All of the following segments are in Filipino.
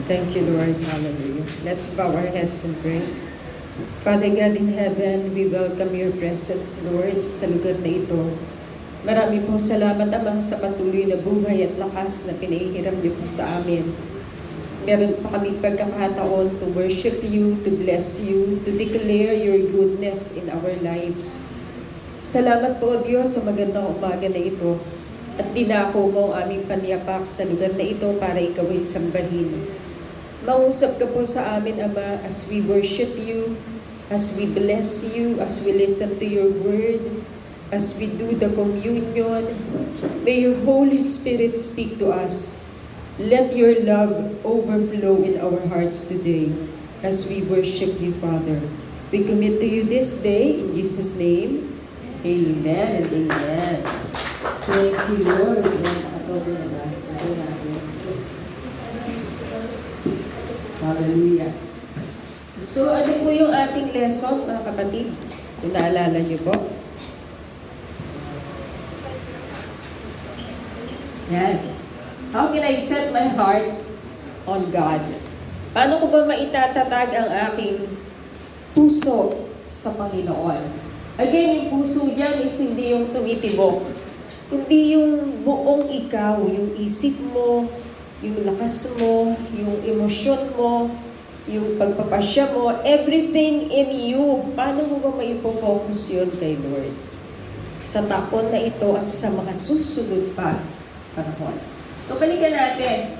Thank you, Lord. Hallelujah. Let's bow our heads and pray. Father God in heaven, we welcome your presence, Lord, sa lugar na ito. Marami pong salamat, Ama, sa patuloy na buhay at lakas na pinahihiram niyo po sa amin. Meron pa kaming pagkakataon to worship you, to bless you, to declare your goodness in our lives. Salamat po, Diyos, sa magandang umaga na ito. At dinako mo ang aming paniyapak sa lugar na ito para ikaw ay sambahin. Mausap ka po sa amin, Ama, as we worship you, as we bless you, as we listen to your word, as we do the communion. May your Holy Spirit speak to us. Let your love overflow in our hearts today as we worship you, Father. We commit to you this day, in Jesus' name. Amen and amen. Thank you, Lord. Hallelujah. So, ano po yung ating lesson, mga kapatid? Kung naalala niyo po. Yan. How can I set my heart on God? Paano ko ba maitatatag ang aking puso sa Panginoon? Again, yung puso diyan is hindi yung tumitibok. Kundi yung buong ikaw, yung isip mo, yung lakas mo, yung emosyon mo, yung pagpapasya mo, everything in you. Paano mo ba maipofocus yun kay Lord? Sa taon na ito at sa mga susunod pa panahon. So, balikan natin.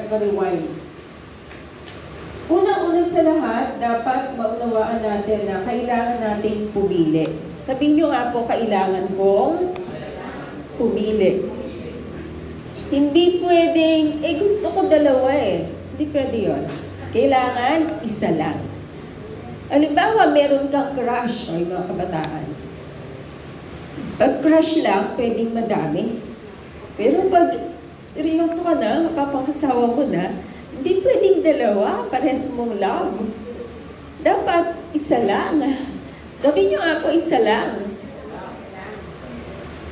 Rewind. Unang-una sa lahat, dapat maunawaan natin na kailangan nating pumili. Sabihin nyo nga po, kailangan kong pumili. Hindi pwedeng, gusto ko dalawa Hindi pwede yun. Kailangan isa lang. Halimbawa, meron kang crush, o yung mga kabataan. Pag crush lang, pwedeng madami. Pero pag seryoso ka na, mapapangasawa mo na, hindi pwedeng dalawa, parehas mong love. Dapat isa lang. Sabi niyo ako, isa lang.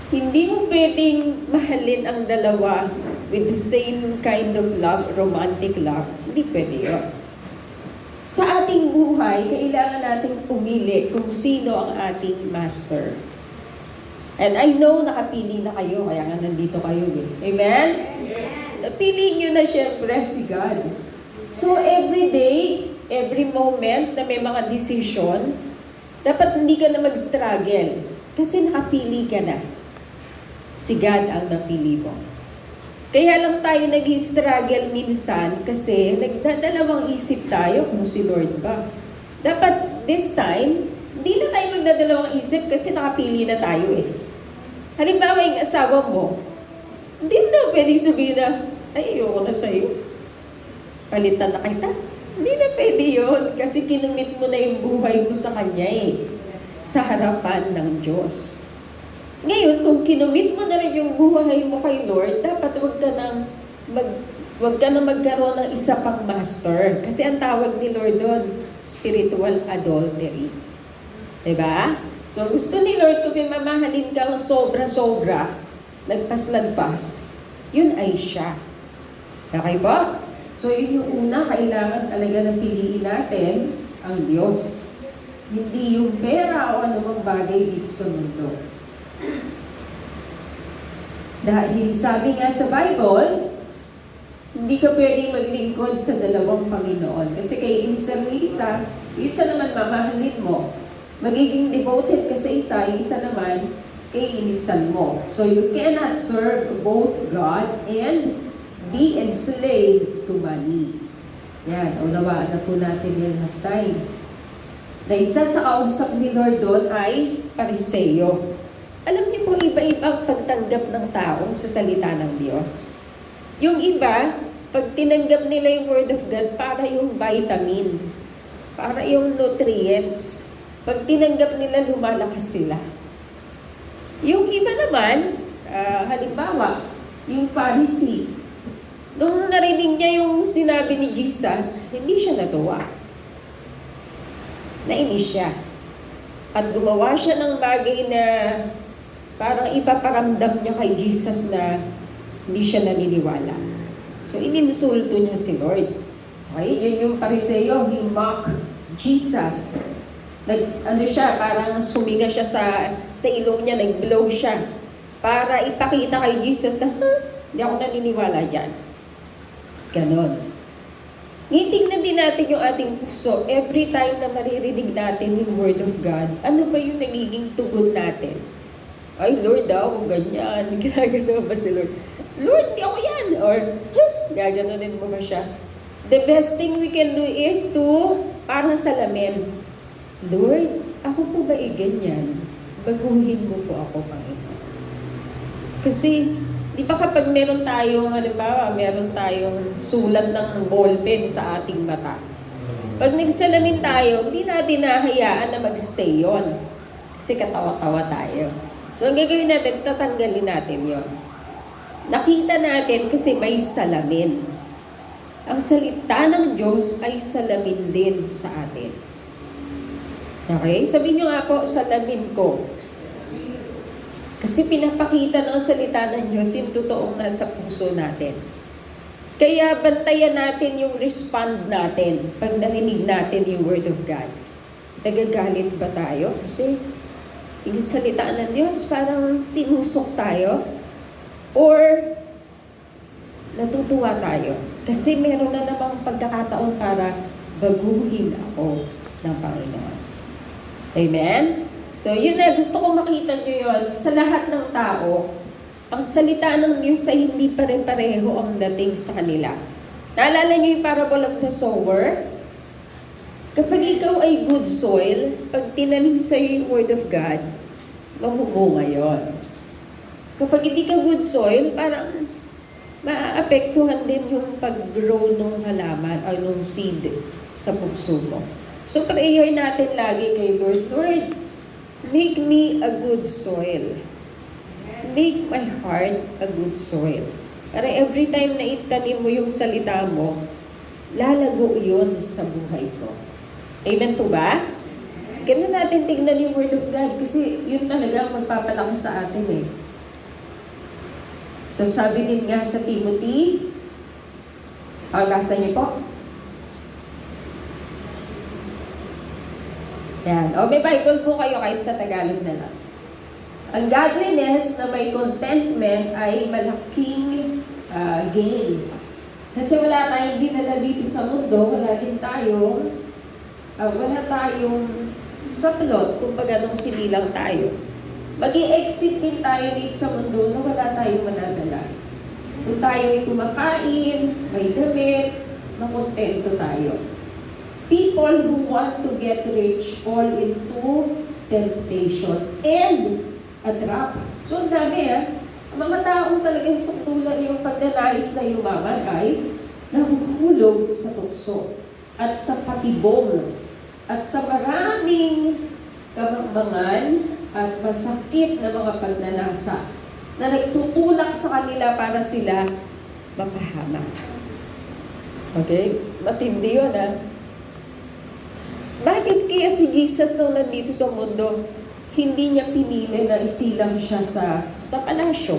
Hindi mo pwedeng mahalin ang dalawa with the same kind of love, romantic love. Hindi pwede yun. Sa ating buhay, kailangan nating pumili kung sino ang ating master. And I know nakapili na kayo, kaya nga nandito kayo Amen? Napili nyo na syempre si God. So every day, every moment na may mga decision, dapat hindi ka na mag-struggle. Kasi nakapili ka na. Si God ang napili mo. Kaya lang tayo nag-struggle minsan kasi nagdadalawang isip tayo kung si Lord ba. Dapat this time, hindi na tayo magdadalawang isip kasi nakapili na tayo Halimbawa yung asawa mo, hindi na pwedeng sabihin na, ay, ayoko na sa'yo. Palitan na kita. Hindi na pwede yun kasi kinumit mo na yung buhay mo sa Kanya sa harapan ng Diyos. Ngayon, kung kinumit mo na rin yung buhay mo kay Lord, dapat huwag ka nang magkaroon ng isa pang master. Kasi ang tawag ni Lord doon, spiritual adultery. Diba? So gusto ni Lord kung may mamahalin kang sobra-sobra, nagpas-lagpas, yun ay siya. Okay ba? So yun yung una, kailangan talaga na piliin natin ang Diyos. Hindi yung pera o anumang bagay dito sa mundo. Dahil sabi nga sa Bible, hindi ka pwedeng maglingkod sa dalawang Panginoon. Kasi kay isa naman mamahalin mo. Magiging devoted ka sa isa, yung isa naman, kay inisan mo. So you cannot serve both God and be enslaved to money. Yan, unawaan na po natin yan last time. Na isa sa kausap ni Lord doon ay Pariseo. Alam niyo po, iba-ibang pagtanggap ng tao sa salita ng Diyos. Yung iba, pag tinanggap nila yung Word of God, para yung vitamin, para yung nutrients. Pag tinanggap nila, lumalakas sila. Yung iba naman, halimbawa, yung Pharisee, nung narinig niya yung sinabi ni Jesus, hindi siya natuwa. Nainis siya. At gumawa siya ng bagay na parang ipaparamdam niya kay Jesus na hindi siya naniniwala. So, ininsulto niya si Lord. Okay, yun yung Pariseo, he mocked Jesus. Ano siya, parang suminga siya sa ilong niya, nag-blow siya. Para ipakita kay Jesus na, hindi ako naniniwala dyan. Ganon. Tingnan din natin yung ating puso. Every time na maririnig natin yung Word of God, ano ba yung nagiging tugon natin? Ay, Lord, ako ganyan. Ginagano ba si Lord? Lord, di ako yan. Or, gaganonin mo ba siya? The best thing we can do is to, parang salamin. Lord, ako po ba ganyan? Baguhin mo po ako, Panginoon. Kasi, di ba kapag meron tayong, halimbawa, meron tayong sulat ng ballpen sa ating mata. Pag nagsalamin tayo, hindi natin nahayaan na mag-stay yon. Kasi katawa-tawa tayo. So, ang gagawin natin, tatanggalin natin yon. Nakita natin kasi may salamin. Ang salita ng Diyos ay salamin din sa atin. Okay? Sabihin nyo nga po, salamin ko. Kasi pinapakita ng salita ng Diyos yung totoong nasa puso natin. Kaya bantayan natin yung respond natin pag narinig natin yung Word of God. Nagagalit ba tayo? Kasi yung salita ng Diyos parang tinusok tayo. Or natutuwa tayo. Kasi meron na namang pagkakataon para baguhin ako ng Panginoon. Amen? So, yun na. Gusto kong makita nyo yun. Sa lahat ng tao, ang salita ng Diyos ay hindi pa rin pareho ang dating sa kanila. Naalala nyo yung parable of the sower? Kapag ikaw ay good soil, pag tinanim sa'yo yung Word of God, mamumunga yun. Kapag hindi ka good soil, parang maaapektuhan din yung pag-grow ng halaman o ng seed sa puso mo. So, prayer natin lagi kay Lord, Lord, make me a good soil. Make my heart a good soil. Para every time na itanim mo yung salita mo, lalago yun sa buhay ko. Amen po ba? Ganun natin tignan yung Word of God kasi yun talaga ang magpapalaki sa atin eh. So, sabi din nga sa Timothy, basa niyo po. Yan. O, may Bible po kayo kahit sa Tagalog na lang. Ang godliness na may contentment ay malaking gain. Kasi wala tayong dinala dito sa mundo, wala tayong saplot, kumbaga nung sinilang tayo. Mag-i-exit din tayo dito sa mundo na wala tayong manadala. Kung tayo ay kumakain, may damit, makontento tayo. People who want to get rich fall into temptation and a trap. So, ang dami ang mga taong talagang suktulan yung pagnanais na yumaman ay nahuhulog sa tukso at sa patibong at sa maraming kamangmangan at masakit na mga pagnanasa na nagtutulak sa kanila para sila mapahamak. Okay? Matindi yun, Bakit kaya si Jesus nung nandito sa mundo, hindi niya pinili na isilang siya sa palasyo,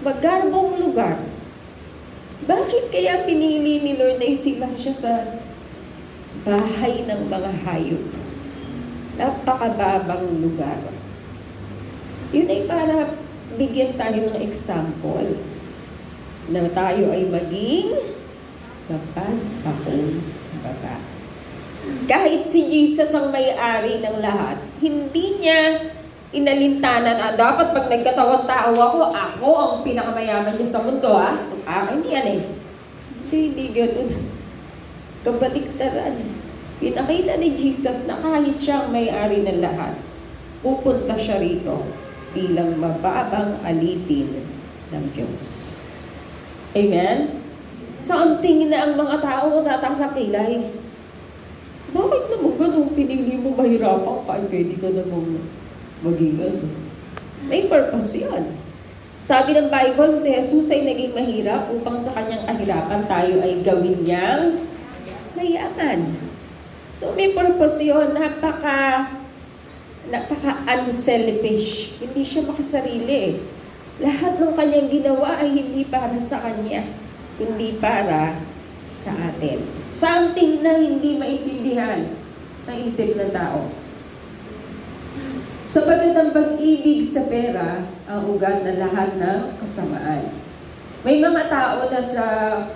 magarbong lugar? Bakit kaya pinili ni Lord na isilang siya sa bahay ng mga hayop? Napakababang lugar. Yun ay para bigyan tayo ng example na tayo ay maging mapagpakumbaba. Kahit si Jesus ang may-ari ng lahat, hindi niya inalintanan, dapat pag nagkatawang tao ako ang pinakamayaman niya sa mundo, akin yan eh. Hindi ganun. Kabaliktaran. Pinakita ni Jesus na kahit siya ang may-ari ng lahat, pupunta siya rito bilang mababang alipin ng Diyos. Amen? Saan tingin na ang mga tao tataas sa kilay? Bakit naman ganun pinili mo mahirapan ka? Pwede ka naman maging ano. May purpose yan. Sabi ng Bible, si Jesus ay naging mahirap upang sa kanyang kahirapan tayo ay gawin niyang mayaman. So may purpose yun. Napaka-unselfish. Hindi siya makasarili. Lahat ng kanyang ginawa ay hindi para sa kanya, kundi para sa atin. Something na hindi maintindihan ng isip ng tao. Sapagkat ang pag-ibig sa pera ang ugat ng lahat ng kasamaan. May mga tao na sa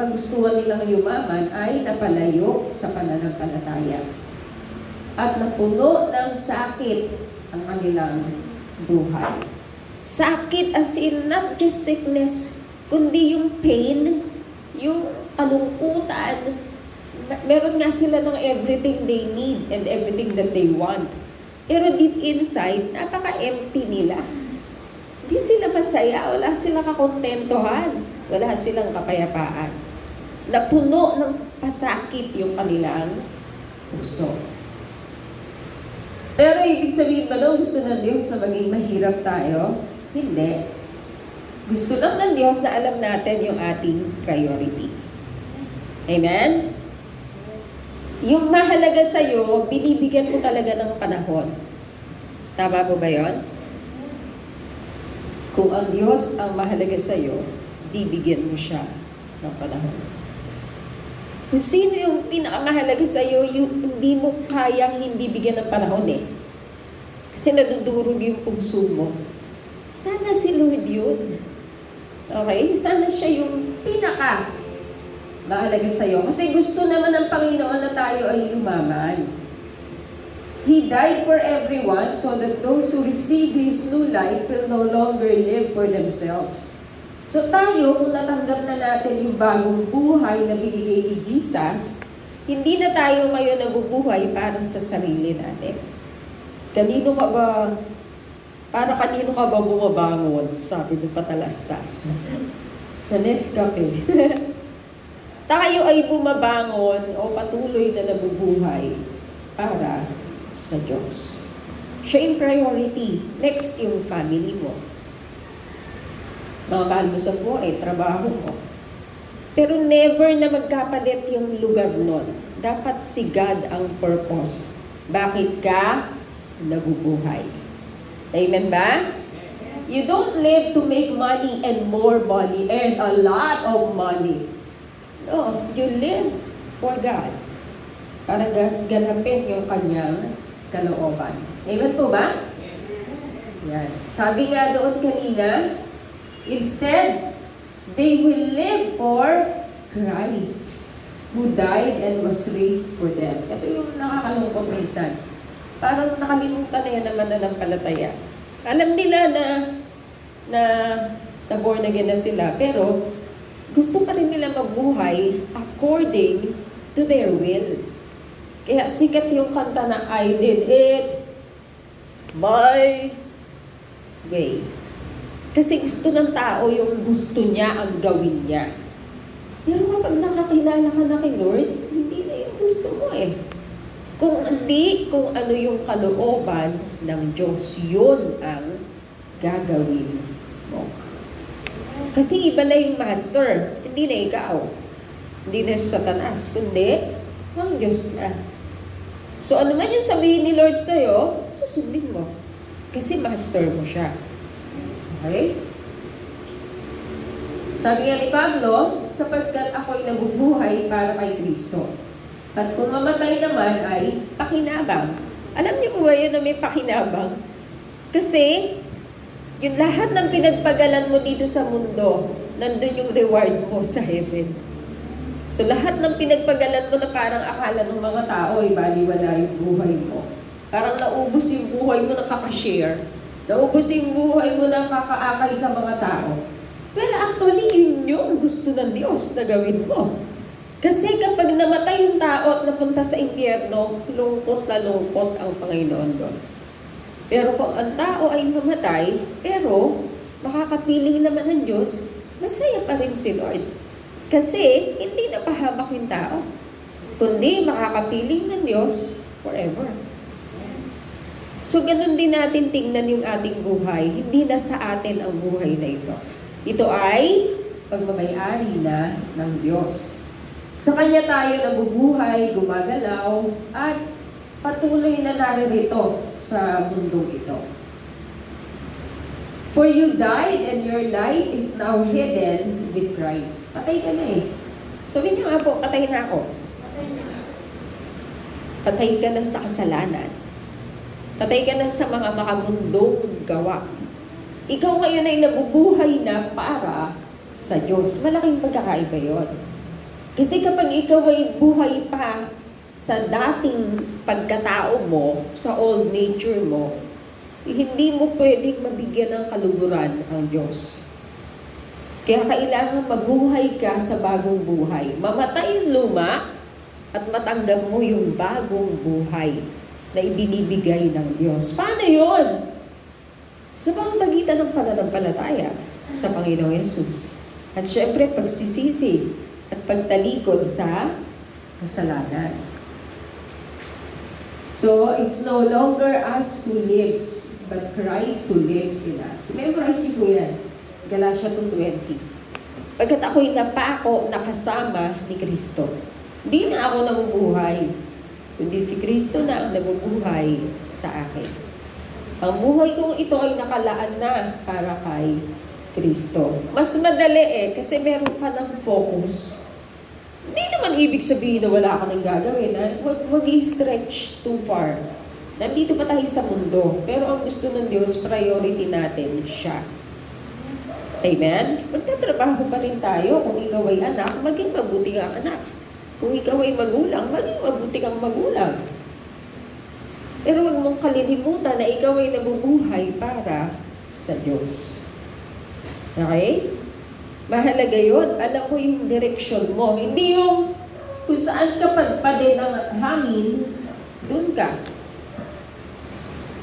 kagustuhan nilang yumaman ay napalayo sa pananampalataya at napuno ng sakit ang kanilang buhay. Sakit as in not just sickness, kundi yung pain, yung kalungkutan. Meron nga sila ng everything they need and everything that they want. Pero deep inside, napaka-empty nila. Hindi sila masaya, wala silang kakontentohan, wala silang kapayapaan. Napuno ng pasakit yung kanilang puso. Pero ibig sabihin ba no, gusto ng Diyos na maging mahirap tayo? Hindi. Gusto lang ng Diyos na alam natin yung ating priority. Amen? Yung mahalaga sa'yo, binibigyan ko talaga ng panahon. Tama po ba yun? Kung ang Diyos ang mahalaga sa'yo, bibigyan mo siya ng panahon. Kung sino yung pinakamahalaga sa'yo, yung hindi mo kayang hindi bigyan ng panahon eh. Kasi nadudurog yung puso mo. Sana si Lord yun. Okay? Sana siya yung mahalaga sa'yo. Kasi gusto naman ng Panginoon na tayo ay yumaman. He died for everyone so that those who receive His new life will no longer live for themselves. So tayo, kung natanggap na natin yung bagong buhay na binigay ni Jesus, hindi na tayo ngayon nabubuhay para sa sarili natin. Kanino ka ba bumabangon? Sabi ng patalastas. Sa Nescafe. Tayo ay bumabangon o patuloy na nabubuhay para sa Diyos. Siya yung priority. Next, yung family mo. Mga mahal mo sa buhay, trabaho mo. Pero never na magkapalit yung lugar nun. Dapat si God ang purpose. Bakit ka nabubuhay? Amen ba? You don't live to make money and more money and a lot of money. No, you live for God. Para ganapin yung kanyang kalooban. Amen po ba? Yan. Sabi nga doon kanina, instead, they will live for Christ, who died and was raised for them. Ito yung nakakalungkot minsan. Parang nakalimutan na yan naman na ng palataya. Alam nila na born again na sila, pero gusto pa rin nila mabuhay according to their will. Kaya sikat yung kanta na I did it my way. Kasi gusto ng tao yung gusto niya ang gawin niya. Pero kapag nakakilala ka na kay Lord, hindi na yung gusto mo eh. Kung ano yung kalooban ng Diyos, yun ang gagawin mo. Kasi iba na yung master, hindi na ikaw. Hindi na Satanas, kundi ang Diyos na. So ano man yung sabihin ni Lord sa'yo, susundin mo. Kasi master mo siya. Okay? Sabi nga ni Pablo, sapagkat ako'y nabubuhay para kay Kristo. At kung mamatay naman ay pakinabang. Alam niyo po ba yun na may pakinabang? Kasi, yung lahat ng pinagpagalan mo dito sa mundo, nandun yung reward mo sa heaven. So lahat ng pinagpagalan mo na parang akala ng mga tao ay baliwala yung buhay mo. Parang naubos yung buhay mo na kakashare. Naubos yung buhay mo na kakaakay sa mga tao. Well, actually, yun yung gusto ng Diyos na gawin mo. Kasi kapag namatay yung tao at napunta sa impyerno, lungkot na lungkot ang Panginoon doon. Pero kung ang tao ay mamatay, pero makakapiling naman ng Diyos, masaya pa rin si Lord. Kasi hindi na pahamak yung tao, kundi makakapiling ng Diyos forever. So ganun din natin tingnan yung ating buhay. Hindi na sa atin ang buhay na ito. Ito ay pagmamayari na ng Diyos. Sa Kanya tayo nabubuhay, gumagalaw, at patuloy na naririto sa mundong ito. For you died and your life is now hidden with Christ. Patay ka na eh. Sabihin niyo nga po, patay na ako. Patay ka na sa kasalanan. Patay ka na sa mga makamundong gawa. Ikaw ngayon ay nabubuhay na para sa Diyos. Malaking pagkakaiba yun. Kasi kapag ikaw ay buhay pa sa dating pagkatao mo, sa old nature mo, hindi mo pwedeng mabigyan ng kaluguran ang Diyos. Kaya kailangan mabuhay ka sa bagong buhay. Mamatay yung luma at matanggap mo yung bagong buhay na ibinibigay ng Diyos. Paano yun? Sa pamamagitan ng pananampalataya sa Panginoong Yesus. At syempre, pagsisisi at pagtalikod sa kasalanan. So, it's no longer us who lives, but Christ who lives in us. Memorize ko yan. Galatia 2:20. Pagkat ako'y napako nakasama ni Kristo. Hindi na ako nabubuhay, kundi si Kristo na ang nabubuhay sa akin. Ang buhay kong ito ay nakalaan na para kay Kristo. Mas madali kasi meron ka ng focus. Hindi naman ibig sabihin na wala ka nang gagawin. Huwag i-stretch too far. Nandito pa tayo sa mundo. Pero ang gusto ng Diyos, priority natin siya. Amen? Magtatrabaho pa rin tayo. Kung ikaw ay anak, maging mabuti kang anak. Kung ikaw ay magulang, maging mabuti kang magulang. Pero huwag mong kalilimutan na ikaw ay nabubuhay para sa Diyos. Okay? Mahalaga yun. Alam ko yung direction mo. Hindi yung kung saan ka padpadin ang hangin, dun ka.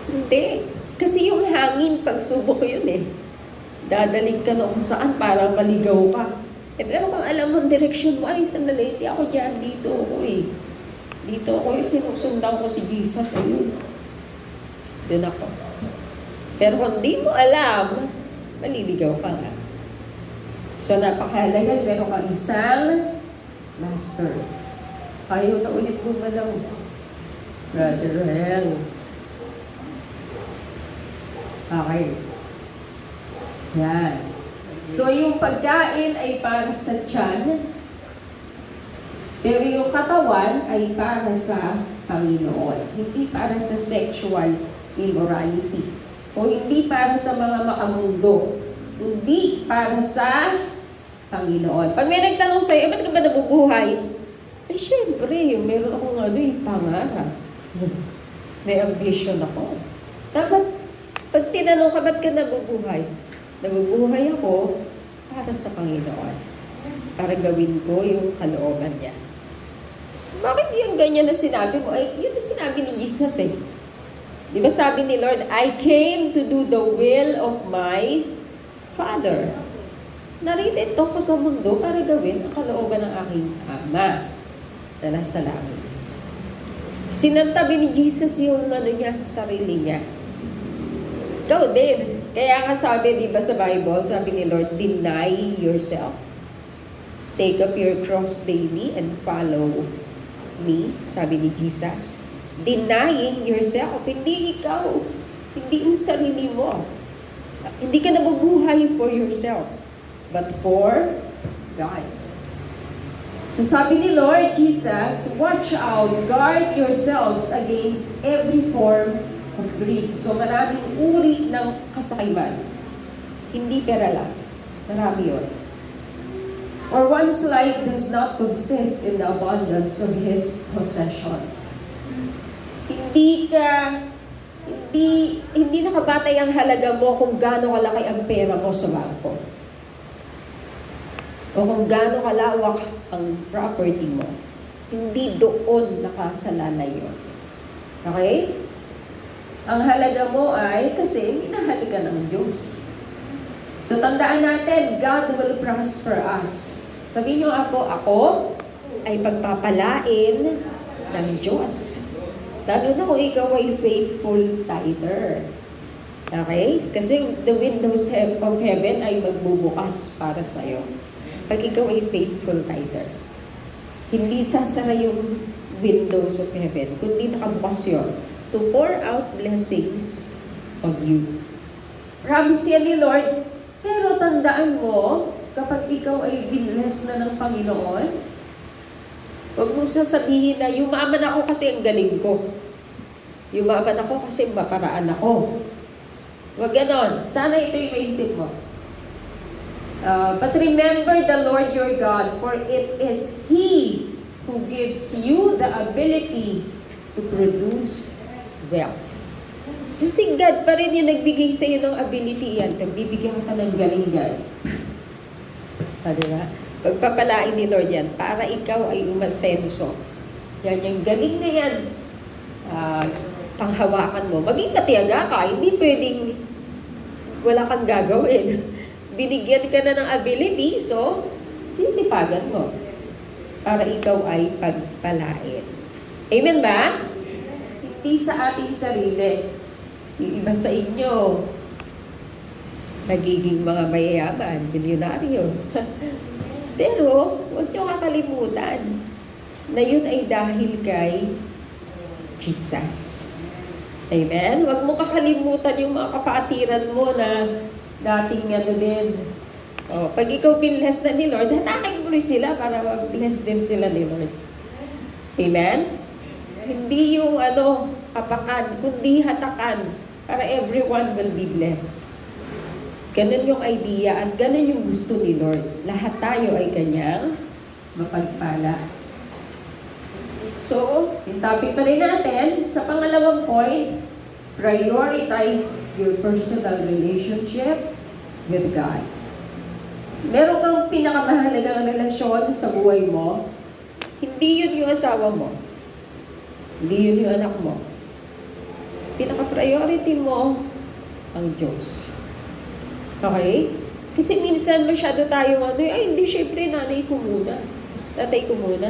Hindi. Kasi yung hangin, pagsubok ko yun eh. Dadaling ka na kung saan para maligaw ka. Pero kung alam mo ang direction mo, ay, sandali, hindi ako dyan, dito ako eh. Dito ako yung sinusundan ko si Jesus. Ayun. Doon ako. Pero kung di mo alam, maliligaw ka nga. So, napakahalaga, meron kang isang master. Ayaw na ulit gumalaw. Brother Hell. Okay. Yan. So, yung pagkain ay para sa tiyan, pero yung katawan ay para sa Panginoon. Hindi para sa sexual immorality. O hindi para sa mga makamundo. Hindi para sa Panginoon. Pag may nagtanong sa'yo, ba't ka ba nabubuhay? Eh, syempre, meron akong pangarap. May ambition ako. Dapat, pag tinanong ka, ba't ka nabubuhay? Nabubuhay ako para sa Panginoon. Para gawin ko yung kalooban niya. Bakit yung ganyan na sinabi mo? Ay, yun na sinabi ni Jesus eh. Di ba sabi ni Lord, I came to do the will of my Father. Narito ko sa mundo para gawin ang kalooban ng aking Ama na nasa langit. Sinantabi ni Jesus yung sarili niya. Ikaw din. Kaya nga sabi, di ba sa Bible, sabi ni Lord, deny yourself. Take up your cross daily and follow me, sabi ni Jesus. Denying yourself. Hindi ikaw. Hindi yung sarili mo. Hindi ka nabubuhay for yourself, but for God. So sabi ni Lord Jesus, watch out, guard yourselves against every form of greed. So maraming uri ng kasakiman. Hindi pera lang. Marami yun. For one's life does not consist in the abundance of his possession. Hindi nakabatay ang halaga mo kung gaano kalaki ang pera mo sa bangko. O kung gaano kalawak ang property mo. Hindi doon nakasalalay yun. Okay? Ang halaga mo ay kasi minahal ka ng Diyos. So tandaan natin, God will prosper us. Sabihin niyo ako ay pagpapalain ng Diyos. Lalo na kung ikaw ay faithful tither. Okay? Kasi the windows of heaven ay magbubukas para sa'yo. Pag ikaw ay faithful tither. Hindi sasara yung windows of heaven, kundi nakabukas yun to pour out blessings on you. Promise yan ni Lord. Pero tandaan mo, kapag ikaw ay binless na ng Panginoon, huwag mong sasabihin na, yumaman ako kasi ang galing ko. Yumaman ako kasi maparaan ako. Huwag ganon. Sana ito yung maisip mo. But remember the Lord your God, for it is He who gives you the ability to produce wealth. So si God pa rin yung nagbigay sa iyo ng ability yan. Nagbibigyan ka ng galing yan. Diba? Pagpapalain ni Lord yan para ikaw ay umasenso. Yan, yung galing na yan. Panghawakan mo. Maging matiyaga ka, hindi pwedeng wala kang gagawin. Binigyan ka na ng ability, so sisipagan mo para ikaw ay pagpalain. Amen ba? Hindi sa ating sarili. Yung iba sa inyo, nagiging mga mayayaman, milyonaryo. Pero, huwag niyo kakalimutan na yun ay dahil kay Jesus. Amen? Huwag mo kakalimutan yung mga kapatiran mo na dating ano din. Pag ikaw binless na ni Lord, hatakin mo rin sila para mag-bless din sila ni Lord. Amen? Hindi yung apakan, kundi hatakan para everyone will be blessed. Ganun yung idea at ganun yung gusto ni Lord. Lahat tayo ay kanyang mapagpala. So, yung topic pa rin natin, sa pangalawang point, prioritize your personal relationship with God. Meron kang pinakamahalagang relasyon sa buhay mo, hindi yun yung asawa mo. Hindi yun yung anak mo. Pinaka-priority mo ang Diyos. Okay? Kasi minsan masyado tayo hindi, syempre nanay ko muna. Tatay ko muna.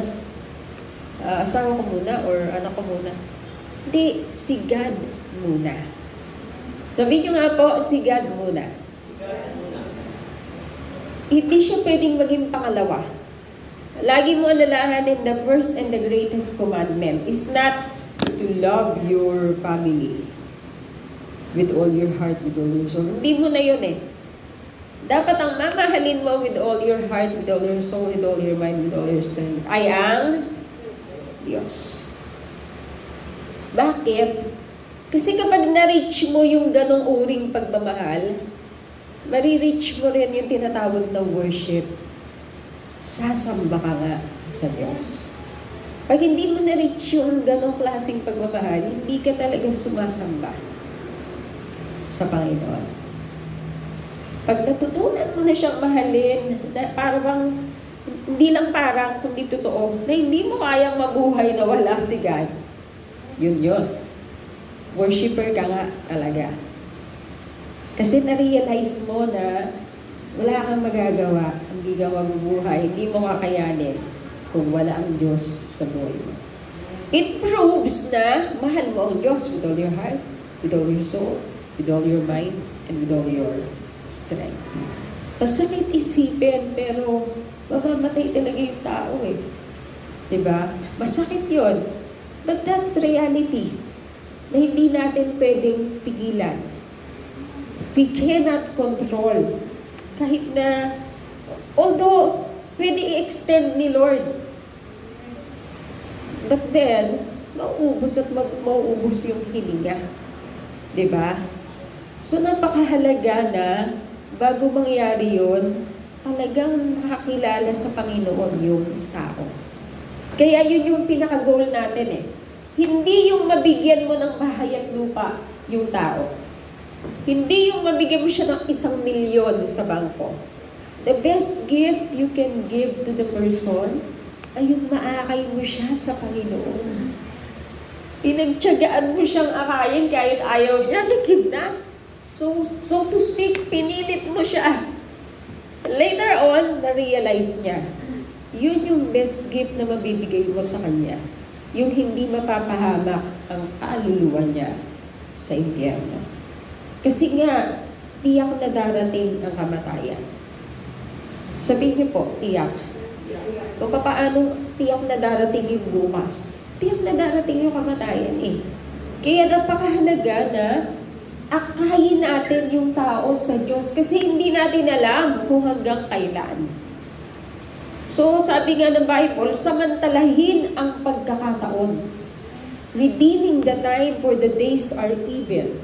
Asawa ko muna or anak ko muna. Hindi, si God muna. Sabihin nyo nga po, si God muna. Hindi siya pwedeng maging pangalawa. Lagi mo alalahanin, the first and the greatest commandment is not to love your family with all your heart, with all your soul. Hindi mo na yun eh. Dapat ang mamahalin mo with all your heart, with all your soul, with all your mind, with all your strength ay ang Diyos. Bakit? Kasi kapag na-reach mo yung ganong uring pagmamahal, marireach mo rin yung tinatawag na worship. Sasamba ka nga sa Diyos. Pag hindi mo na-reach yung ganong klaseng pagmamahal, hindi ka talaga sumasamba sa Panginoon. Pag natutunan mo na siyang mahalin, na parang, hindi lang parang, kundi totoo, na hindi mo kayang mabuhay na wala si God, yun. Worshipper ka nga talaga. Kasi na-realize mo na wala kang magagawa, hindi ka mabubuhay, hindi mo kakayanin kung wala ang Diyos sa buhay mo. It proves na mahal mo ang Diyos with all your heart, with all your soul, with all your mind, and with all your strength. Masakit isipin, pero mamamatay talaga yung tao eh. Diba? Masakit yun. But that's reality. Na hindi natin pwedeng pigilan. We cannot control. Kahit na, although, pwede i-extend ni Lord. But then, mauubos at mauubos yung hininga. Diba? So, napakahalaga na bago mangyari yun, talagang nakakilala sa Panginoon yung tao. Kaya yun yung pinaka-goal natin eh. Hindi yung mabigyan mo ng bahay at lupa yung tao. Hindi yung mabigyan mo siya ng 1,000,000 sa bangko. The best gift you can give to the person ay yung maakay mo siya sa Panginoon. Pinagtiyagaan mo siyang akayin kahit ayaw niya, sige na. So to speak, pinilit mo siya. Later on, na-realize niya, yun yung best gift na mabibigay mo sa kanya. Yung hindi mapapahamak ang kaluluwa niya sa impyerno. Kasi nga, tiyak na darating ang kamatayan. Sabihin niyo po, tiyak. Kung paano tiyak na darating yung bukas. Tiyak na darating yung kamatayan eh. Kaya napakahalaga na akayin natin yung tao sa Diyos kasi hindi natin alam kung hanggang kailan. So, sabi nga ng Bible, samantalahin ang pagkakataon. Redeeming the time for the days are evil.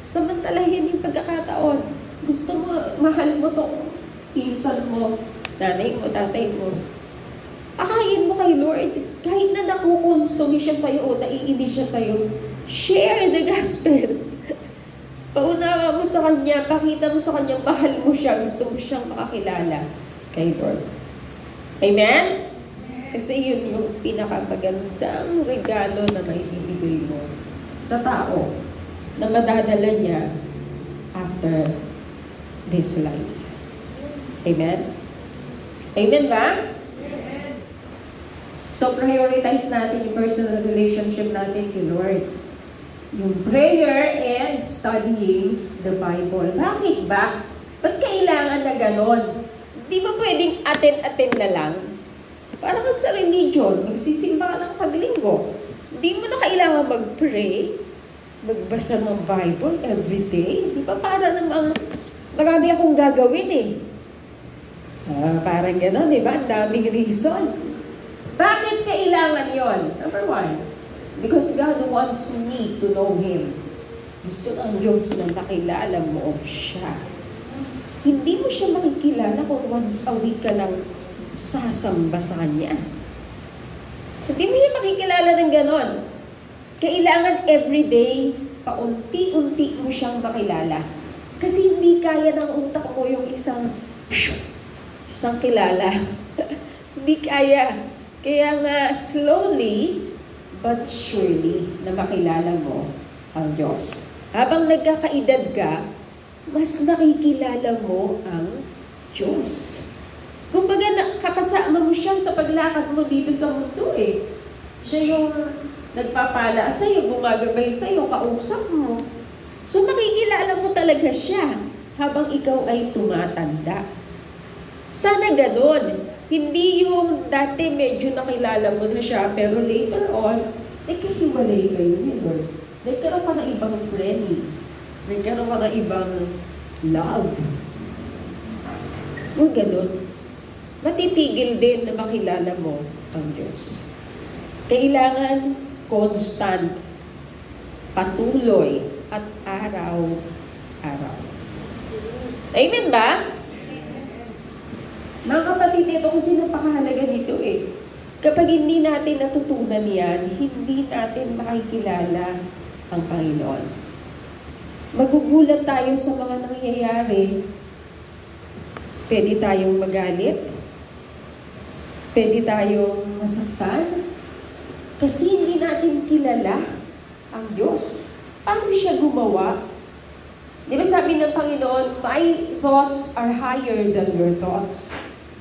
Samantalahin yung pagkakataon. Gusto mo, mahal mo tong pinsan mo, nanay mo, tatay mo. Akayin mo kay Lord, kahit na nakukonsumi siya sa'yo o naiinis siya sa'yo, share the gospel. Paunawa mo sa Kanya, pakita mo sa Kanya, mahal mo siya, gusto mo siyang makakilala kay Lord. Amen? Kasi yun yung pinakamagandang regalo na may ibigay mo sa tao na madadala niya after this life. Amen? Amen ba? Amen. So, prioritize natin yung personal relationship natin kay Lord. Yung prayer and studying the Bible. Bakit ba? Ba't kailangan na ganon? Di ba pwedeng attend na lang? Parang sa religion, magsisimba ka ng paglinggo. Di mo na kailangan mag-pray, magbasa ng Bible every day. Di ba para namang marami akong gagawin eh. Parang gano'n, di ba? Ang daming reason. Bakit kailangan yon? Number one, because God wants me to know Him. Gusto ng Diyos na nakilala mo siya. Hindi mo siya makikilala kung once a week ka lang sasamba sa Kanya. Hindi mo siya makikilala ng ganon. Kailangan everyday, paunti-unti mo siyang makilala. Kasi hindi kaya ng utak mo yung isang kilala. Hindi kaya. Kaya nga, slowly but surely na makilala mo ang Diyos. Habang nagkakaedad ka, mas nakikilala mo ang Diyos. Kumbaga, kakasama mo siya sa paglakad mo dito sa mundo eh. Siya yung nagpapala sa'yo, gumagabay sa'yo, kausap mo. So makikilala mo talaga siya habang ikaw ay tumatanda. Sana ganun. Hindi yung dati medyo nakilala mo na siya, pero later on, nagkahiwalay kayo ni Lord. Nagkaroon ka ng ibang friend. Nagkaroon ka ng ibang love. Huwag ganun. Matitigil din na makilala mo ang Diyos. Kailangan constant, patuloy, at araw-araw. Amen ba? Mga kapatid, ito kasi napakahalaga nito eh. Kapag hindi natin natutunan yan, hindi natin makikilala ang Panginoon. Magugulat tayo sa mga nangyayari. Pwede tayong magalit. Pwede tayong masaktan. Kasi hindi natin kilala ang Diyos. Paano siya gumawa? Di ba sabi ng Panginoon, my thoughts are higher than your thoughts.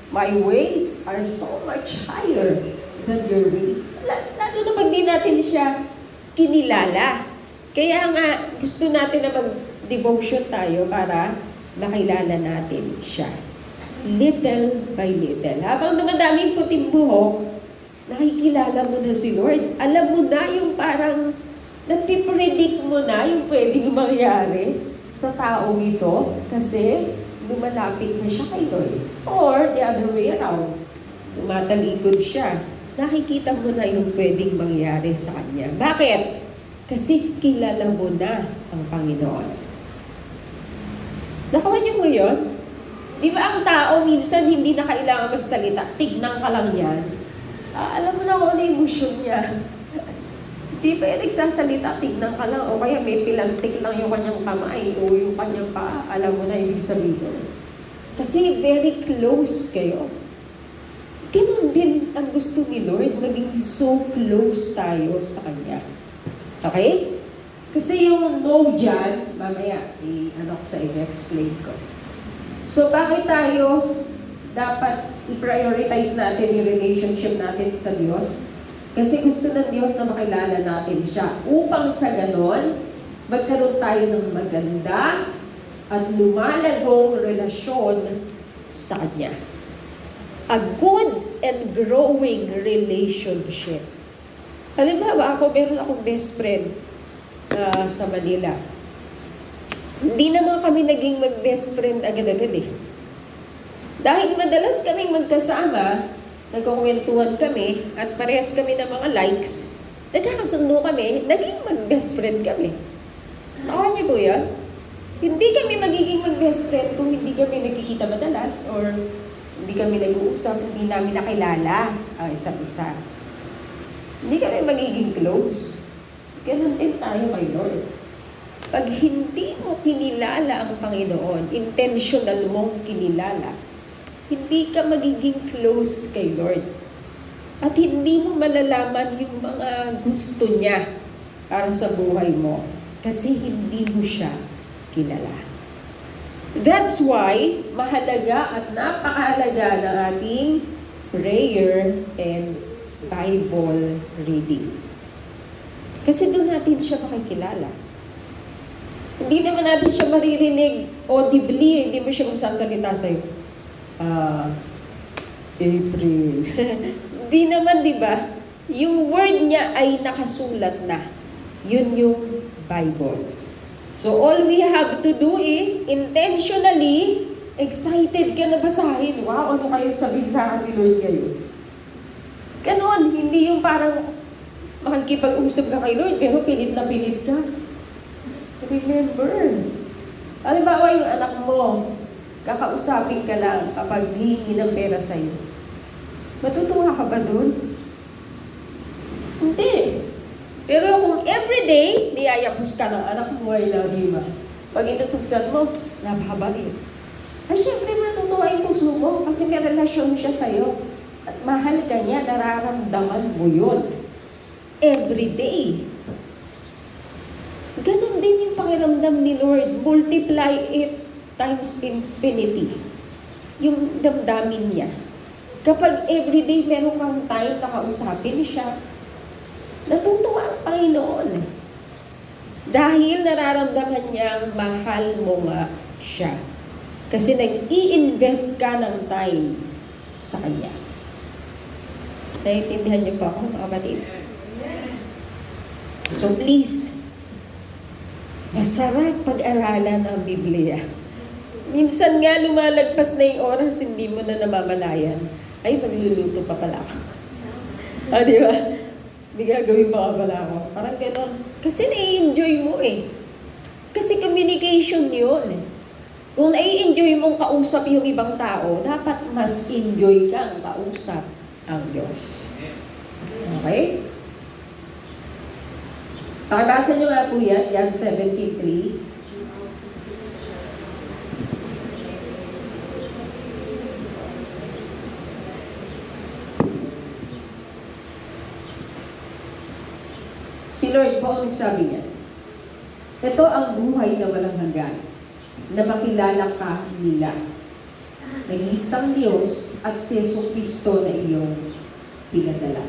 My ways are so much higher than your ways. Lalo na pag di natin siya kinilala. Kaya nga, gusto natin na mag-devotion tayo para makilala natin siya. Little by little. Habang dumadaming puting buhok, nakikilala mo na si Lord. Alam mo na yung parang napipredict mo na yung pwedeng mangyari sa taong ito kasi lumalapit na siya kay Lord. Or the other way around, tumatalikod siya. Nakikita mo na yung pwedeng mangyari sa kanya. Bakit? Kasi kilala mo na ang Panginoon. Nakawan niyo mo yun? Di ba ang tao minsan hindi na kailangan magsalita, tignan ka lang yan. Alam mo na kung ano yung emosyon niya. Di ba yan nagsasalita, tignan ka lang, o kaya may pilantik lang yung kanyang kamay o yung kanyang paa, alam mo na ibig sabihin. Kasi very close kayo. Ganun din ang gusto ni Lord, maging so close tayo sa Kanya. Okay? Kasi yung no dyan, mamaya, i-explain ko. So, bakit tayo dapat i-prioritize natin yung relationship natin sa Diyos? Kasi gusto ng Diyos na makilala natin siya. Upang sa ganon, magkaroon tayo ng maganda at lumalagong relasyon sa Kanya. A good and growing relationship. Halimbawa, meron akong best friend sa Manila. Hindi naman kami naging mag-best friend agad-agad eh. Dahil madalas kaming magkasama, nagkukwentuhan kami, at parehas kami ng mga likes, nagkakasundo kami, naging mag-best friend kami. Nakuha niyo po yan? Hindi kami magiging mag-best friend kung hindi kami nagkikita madalas or hindi kami nag-uusap, hindi namin nakilala ang isa't isa. Hindi kami magiging close. Ganun din tayo kay Lord. Pag hindi mo kinilala ang Panginoon, intentional mong kinilala, hindi ka magiging close kay Lord. At hindi mo malalaman yung mga gusto niya para sa buhay mo kasi hindi mo siya kilala. That's why mahalaga at napakahalaga ng ating prayer and Bible reading. Kasi doon natin siya makikilala. Hindi naman natin siya maririnig audibly, hindi mo siya magsasalita sa'yo. April. Hindi naman, di ba? Yung word niya ay nakasulat na. Yun yung Bible. So all we have to do is intentionally excited ka na basahin. Wow, ano kayo sabihin sa akin ni Lord ngayon? Ganon, hindi yung parang makikipag-usap ka kay Lord, pero pilit na pilit ka. Remember, halimbawa yung anak mo, kakausapin ka lang kapag hihingi ng pera sa'yo. Matutuwa ka ba dun? Hindi. Pero kung everyday, niyayapos ka ng anak mo, I love you, ma. Pag inutugsan mo, napakabait. Ay, syempre matutuwa yung puso mo kasi may relasyon siya sa'yo. At mahal ka niya, nararamdaman mo yun. Everyday. Ganon din yung pakiramdam ni Lord. Multiply it times infinity. Yung damdamin niya. Kapag everyday meron kang time na kausapin siya, natutuwa ang Panginoon. Dahil nararamdaman niyang mahal mo nga siya. Kasi nag-i-invest ka ng time sa Kanya. Naiintindihan niyo pa ako, mga kapatid? So please, masarap pag-aralan ng Biblia. Minsan nga lumalagpas na yung oras, hindi mo na namamalayan. Ay, magluluto pa pala ako. Di ba? May gagawin pa pala ako. Parang gano'n. Kasi nai-enjoy mo eh. Kasi communication yun. Kung nai-enjoy mong kausap yung ibang tao, dapat mas enjoy kang kausap ang Diyos. Okay? Pakibasa nyo nga po yan, John 17:3. Si Lord po ang nagsabi niya, ito ang buhay na walang hanggan, na makilala ka nila, nag-iisang Diyos at si Jesucristo na iyong pinadala.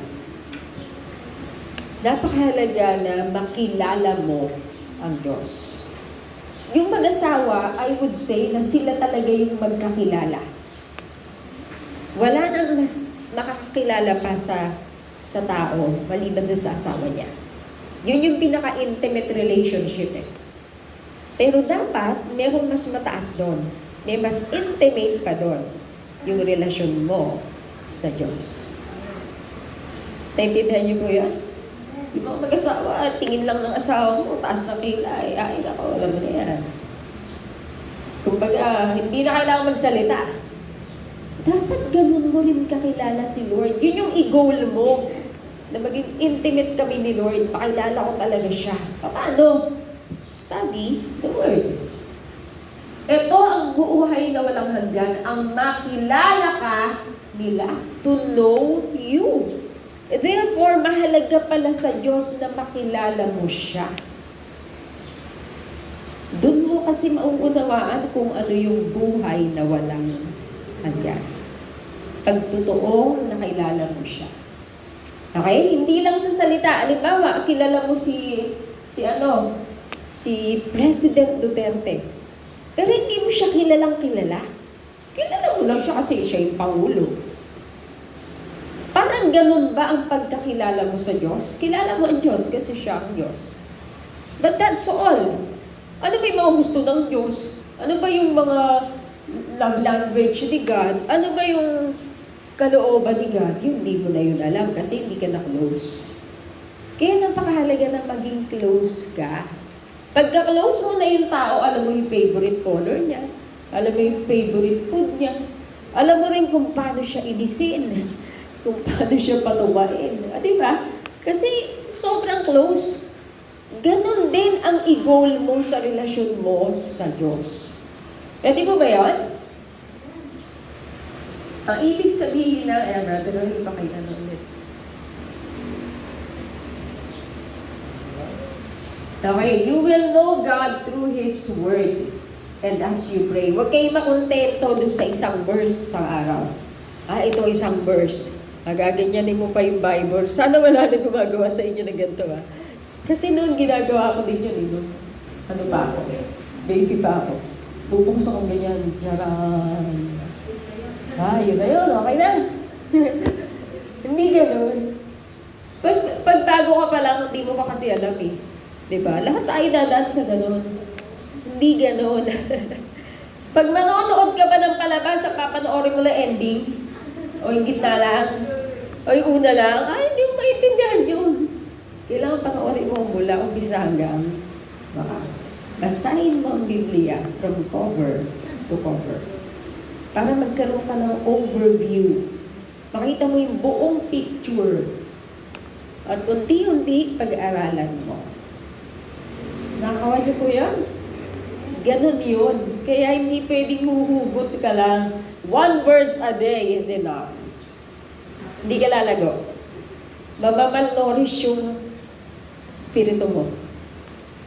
Napakahalaga na makilala mo ang Diyos. Yung mag-asawa, I would say na sila talaga yung magkakilala. Wala nang mas makakakilala pa sa tao, maliban doon sa asawa niya. Yun yung pinaka-intimate relationship eh. Pero dapat, meron mas mataas doon. May mas intimate pa doon yung relasyon mo sa Diyos. Naintindihan niyo po yan? Di ba mag-asawa, tingin lang ng asawa mo, taas ng kilay, ay nako, alam mo na yan. Kumbaga, hindi na kailangan magsalita. Dapat ganun mo rin kakilala si Lord. Yun yung i-goal mo. Na maging intimate kami ni Lord, pakilala ko talaga siya. Paano? Study the Word. Ito ang buhay na walang hanggan, ang makilala ka nila, to know you. Therefore, mahalaga pala sa Diyos na makilala mo siya. Doon mo kasi mauunawaan kung ano yung buhay na walang hanggan. Pag totoong nakilala mo siya. Okay? Hindi lang sa salita. Halimbawa, kilala mo si President Duterte. Pero hindi mo siya kilalang kilala. Kilala mo lang siya kasi siya yung Pangulo. Parang ganun ba ang pagkakilala mo sa Diyos? Kilala mo ang Diyos kasi siya ang Diyos. But that's all. Ano ba yung mga gusto ng Diyos? Ano ba yung mga love language ni God? Ano ba yung kalooban ni God? Yung hindi mo na yun alam kasi hindi ka na close. Kaya napakahalaga na maging close ka. Pagka-close mo na yung tao, alam mo yung favorite color niya, alam mo yung favorite food niya, alam mo rin kung paano siya inisin, kung paano siya patuwain. Di ba? Kasi sobrang close. Ganon din ang i-goal mo sa relasyon mo sa Diyos. Pwede mo ba yun? Ang ibig sabihin na, brother, hindi pa kayo ulit. Okay, you will know God through His Word and as you pray. Huwag kayo makontento dun sa isang verse sa araw. Ito isang verse. Magaganyanin mo pa yung Bible. Sana wala na gumagawa sa inyo ng ganito, Kasi noon ginagawa ko din yun, noon. Ano pa ako? Baby pa ako. Pupukos akong ganyan. Diyaran. Yun na yun. Okay na. Hindi gano'n. Pag bago ka pa lang, hindi mo pa kasi alam Diba? Lahat tayo dadaan sa gano'n. Hindi gano'n. Pag manonood ka ba ng palabas, papanoorin mo lang ending, o yung gitna lang, o yung una lang, hindi mo maintindihan yun. Kailangan panoorin mo mula umpisa hanggang bakas. Basahin mo ang Biblia from cover to cover. Para magkaroon ka ng overview. Makita mo yung buong picture. At unti-unti pag-aralan mo. Nakakawa niyo po yan? Ganon yun. Kaya hindi pwedeng huhugot ka lang. 1 verse a day is enough. Hindi ka lalago. Mabamalnourished yung spirito mo.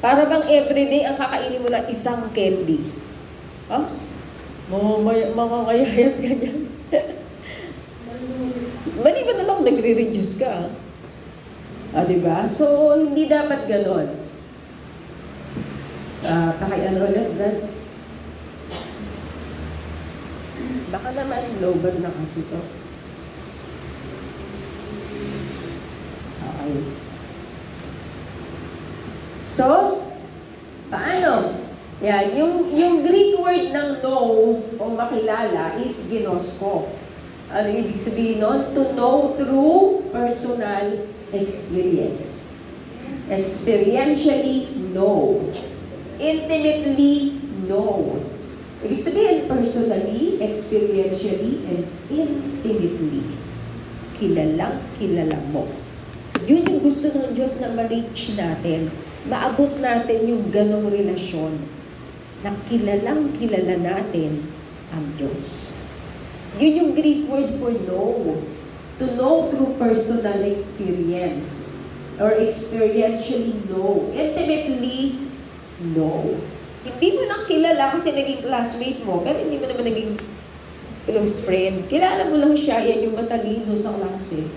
Para bang everyday ang kakainin mo lang isang candy. Makakayayat ka niyan. Mali ba nalang nagre-reduce ka? Diba? So, hindi dapat ganon. Ulit, Brad? Baka naman global na kasi to. Okay. So, paano? Yan, yung Greek word ng know o makilala is ginosko. Ano ibig sabihin nun? To know through personal experience. Experientially know. Intimately know. Ibig sabihin, personally, experientially, and intimately. Kilala mo. Yun yung gusto ng Diyos na ma-reach natin. Maabot natin yung ganong relasyon na kilala natin ang Diyos. Yun yung Greek word for know. To know through personal experience. Or experientially know. Intimately know. Hindi mo lang kilala kasi naging classmate mo, pero hindi mo naman naging close friend. Kilala mo lang siya, yan yung matalino sa klase.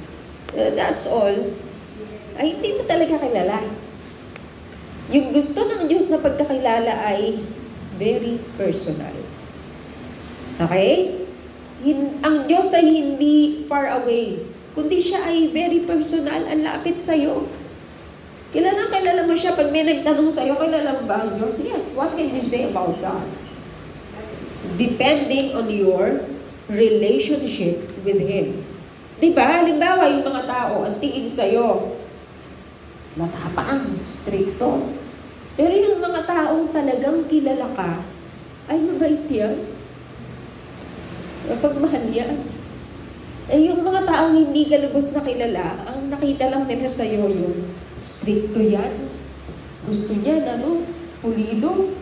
That's all. Ay, hindi mo talaga kilala. Yung gusto ng Diyos na pagkakilala ay very personal. Okay? Ang Diyos ay hindi far away, kundi siya ay very personal, ang lapit sa'yo. Kilala mo siya. Pag may nagtanong sa'yo, kilala mo ba ang Diyos? Yes. What can you say about God? Depending on your relationship with Him. Diba? Halimbawa, yung mga tao, ang tingin sa'yo, matapang, stricto. Pero yung mga taong talagang kilala ka, ay mabait yan. Pagmahal yan. Yung mga taong hindi ka lubos na kilala, ang nakita lang nila sa'yo yung stricto yan. Gusto niya, pulido.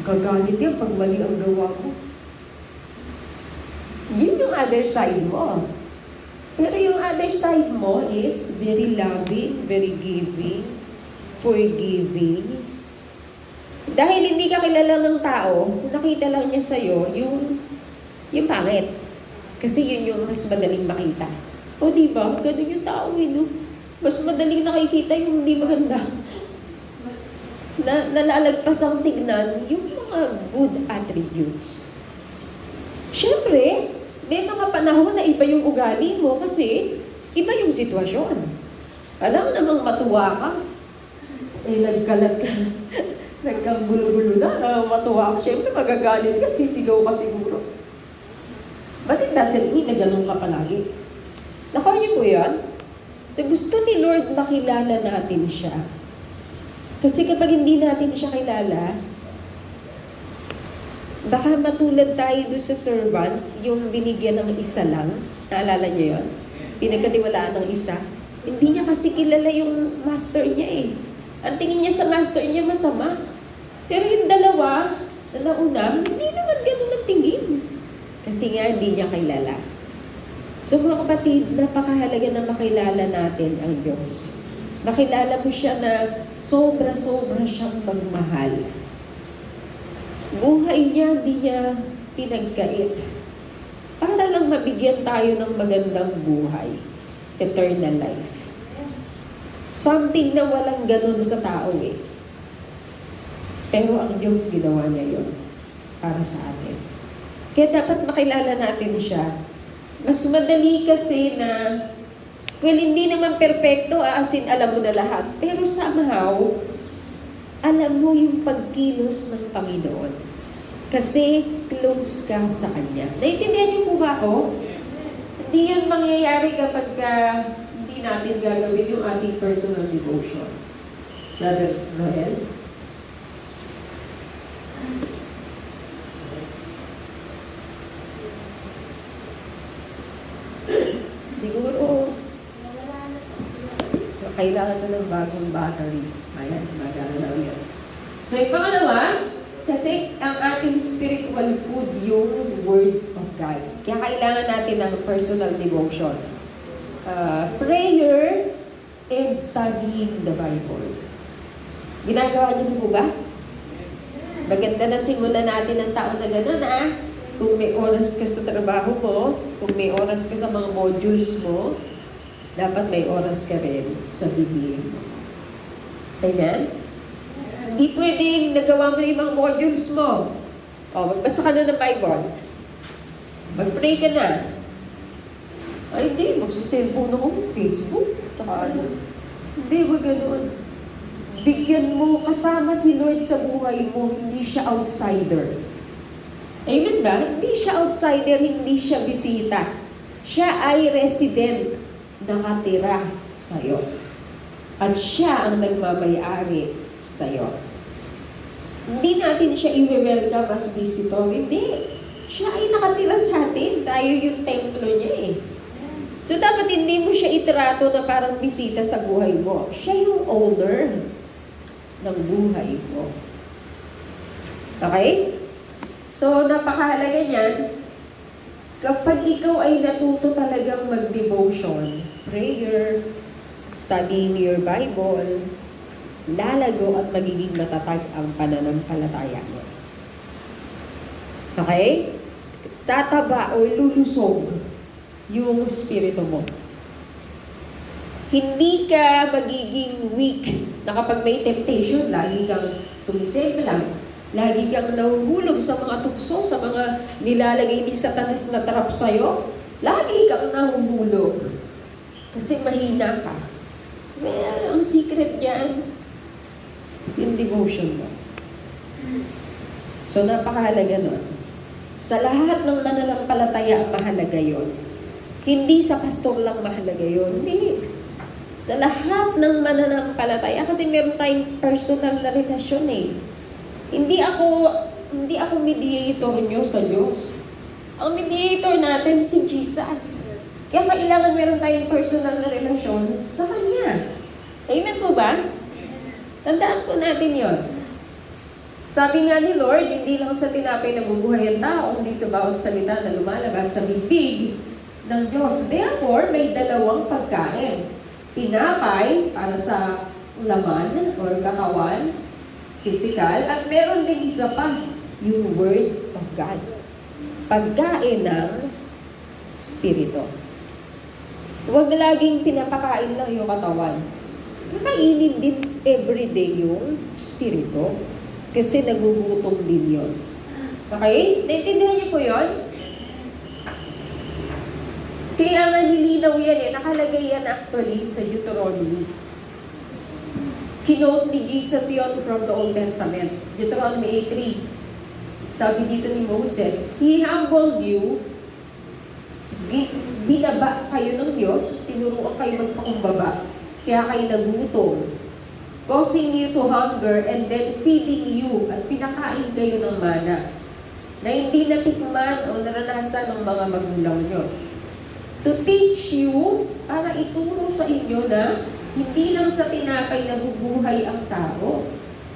Gagalit yan pag mali ang gawa mo. Yun yung other side mo. Pero yung other side mo is very loving, very giving, forgiving. Dahil hindi ka kilala ng tao, nakita lang niya sa'yo yung pangit. Kasi yun yung mas madaling makita. O diba? Ganun yung tao Mas madaling nakikita yung hindi maganda. Nalalagpas ang tignan yung mga good attributes. Siyempre, may mga panahon na iba yung ugali mo kasi iba yung sitwasyon. Alam namang matuwa ka, nagkalat ka. Nagkang gulo-gulo na, matuwa ka. Siyempre, magagalit ka, sisigaw ka siguro. But it doesn't mean na ganun ka palagi. Nakuha niyo po yan? So gusto ni Lord makilala natin siya. Kasi kapag hindi natin siya kilala, baka matulad tayo doon sa servant, yung binigyan ng isa lang. Naalala niyo yun? Pinagkatiwalaan ng isa. Hindi niya kasi kilala yung master niya eh. Ang tingin niya sa master niya masama. Pero yung dalawa, na nauna, hindi naman ganun ang tingin. Kasi nga, hindi niya kilala. So mga kapatid, napakahalaga na makilala natin ang Diyos. Makilala mo siya na sobra-sobra siyang magmahal. Buhay niya, hindi niya pinagkait. Para lang mabigyan tayo ng magandang buhay. Eternal life. Something na walang ganun sa tao eh. Pero ang Diyos ginawa niya yun para sa atin. Kaya dapat makilala natin siya. Mas madali kasi na, well, hindi naman perfecto, as in alam mo na lahat. Pero somehow, alam mo yung pagkilos ng Panginoon. Kasi close ka sa Kanya. Naintindihan niyo po ba ako? Hindi yan mangyayari kapag hindi natin gagawin yung ating personal devotion. Brother Noel? Siguro, kailangan na ng bagong battery. Ayan, magana na yan. So, yung pangalawa, kasi ang ating spiritual food, yung Word of God. Kaya kailangan natin ng personal devotion. Prayer and studying the Bible. Ginagawa niyo po ba? Maganda na simulan natin ang taon na gano'n, Kung may oras ka sa trabaho mo, kung may oras ka sa mga modules mo, dapat may oras ka rin sa Biblia. Amen? Hindi pwedeng nagawa mo yung mga modules mo. Magbasa ka na ng Bible. Mag-pray ka na. Ay, hindi. Magsaselfone ako. Facebook. Tsaka ano. Hindi, wag ganoon. Bigyan mo kasama si Lord sa buhay mo. Hindi siya outsider. Amen ba? Hindi siya outsider, hindi siya bisita. Siya ay resident, nakatira sa'yo. At siya ang nagmamayari sa'yo. Hindi natin siya i-welcome as visitor. Hindi. Siya ay nakatira sa atin. Tayo yung templo niya eh. So dapat hindi mo siya itrato na parang bisita sa buhay mo. Siya yung owner ng buhay mo. Okay? So, napakahalaga niyan, kapag ikaw ay natuto talagang mag-devotion, prayer, studying your Bible, lalago at magiging matatag ang pananampalataya mo. Okay? Tataba o lulusog yung spirito mo. Hindi ka magiging weak na kapag may temptation, lagi kang sumisave lang. Lagi kang nahuhulog sa mga tukso, sa mga nilalagay ni Satanas na trap sa'yo. Lagi kang nahuhulog. Kasi mahina ka. Well, ang secret niyan, yung devotion mo. So, napakahalaga nun. Sa lahat ng mananampalataya, mahalaga yon. Hindi sa pastor lang mahalaga yon. Hindi. Sa lahat ng mananampalataya, kasi meron tayong personal na relasyon eh. Hindi ako mediator nyo sa Diyos. Ang mediator natin si Jesus. Kaya kailangan meron tayong personal na relasyon sa Kanya. Amen po ba? Tandaan po natin yon. Sabi nga ni Lord, hindi lang sa tinapay nabubuhay ang tao, hindi sa bawat salita na lumalabas sa bibig ng Diyos. Therefore, may dalawang pagkain. Tinapay para sa laman or katawan, physical, at meron din isa pa, yung Word of God. Pagkain ng Spirito. Huwag na laging pinapakain lang yung katawan. Kakainin din everyday yung Spirito. Kasi nagugutom din yun. Okay? Naintindihan niyo po yun? Kaya nga nilinaw yan eh. Nakalagay yan actually sa Deuteronomy. Kinote ni Jesus yun from the Old Testament. Deuteronomy 8:3. Sabi dito ni Moses, He humbled you, binaba kayo ng Diyos, tinuruan kayo magpakumbaba, kaya kayo nagutom, causing you to hunger, and then feeding you, at pinakain kayo ng mana, na hindi natikman o naranasan ng mga magulang nyo. To teach you, para ituro sa inyo na hindi lang sa tinapay nabubuhay ang tao,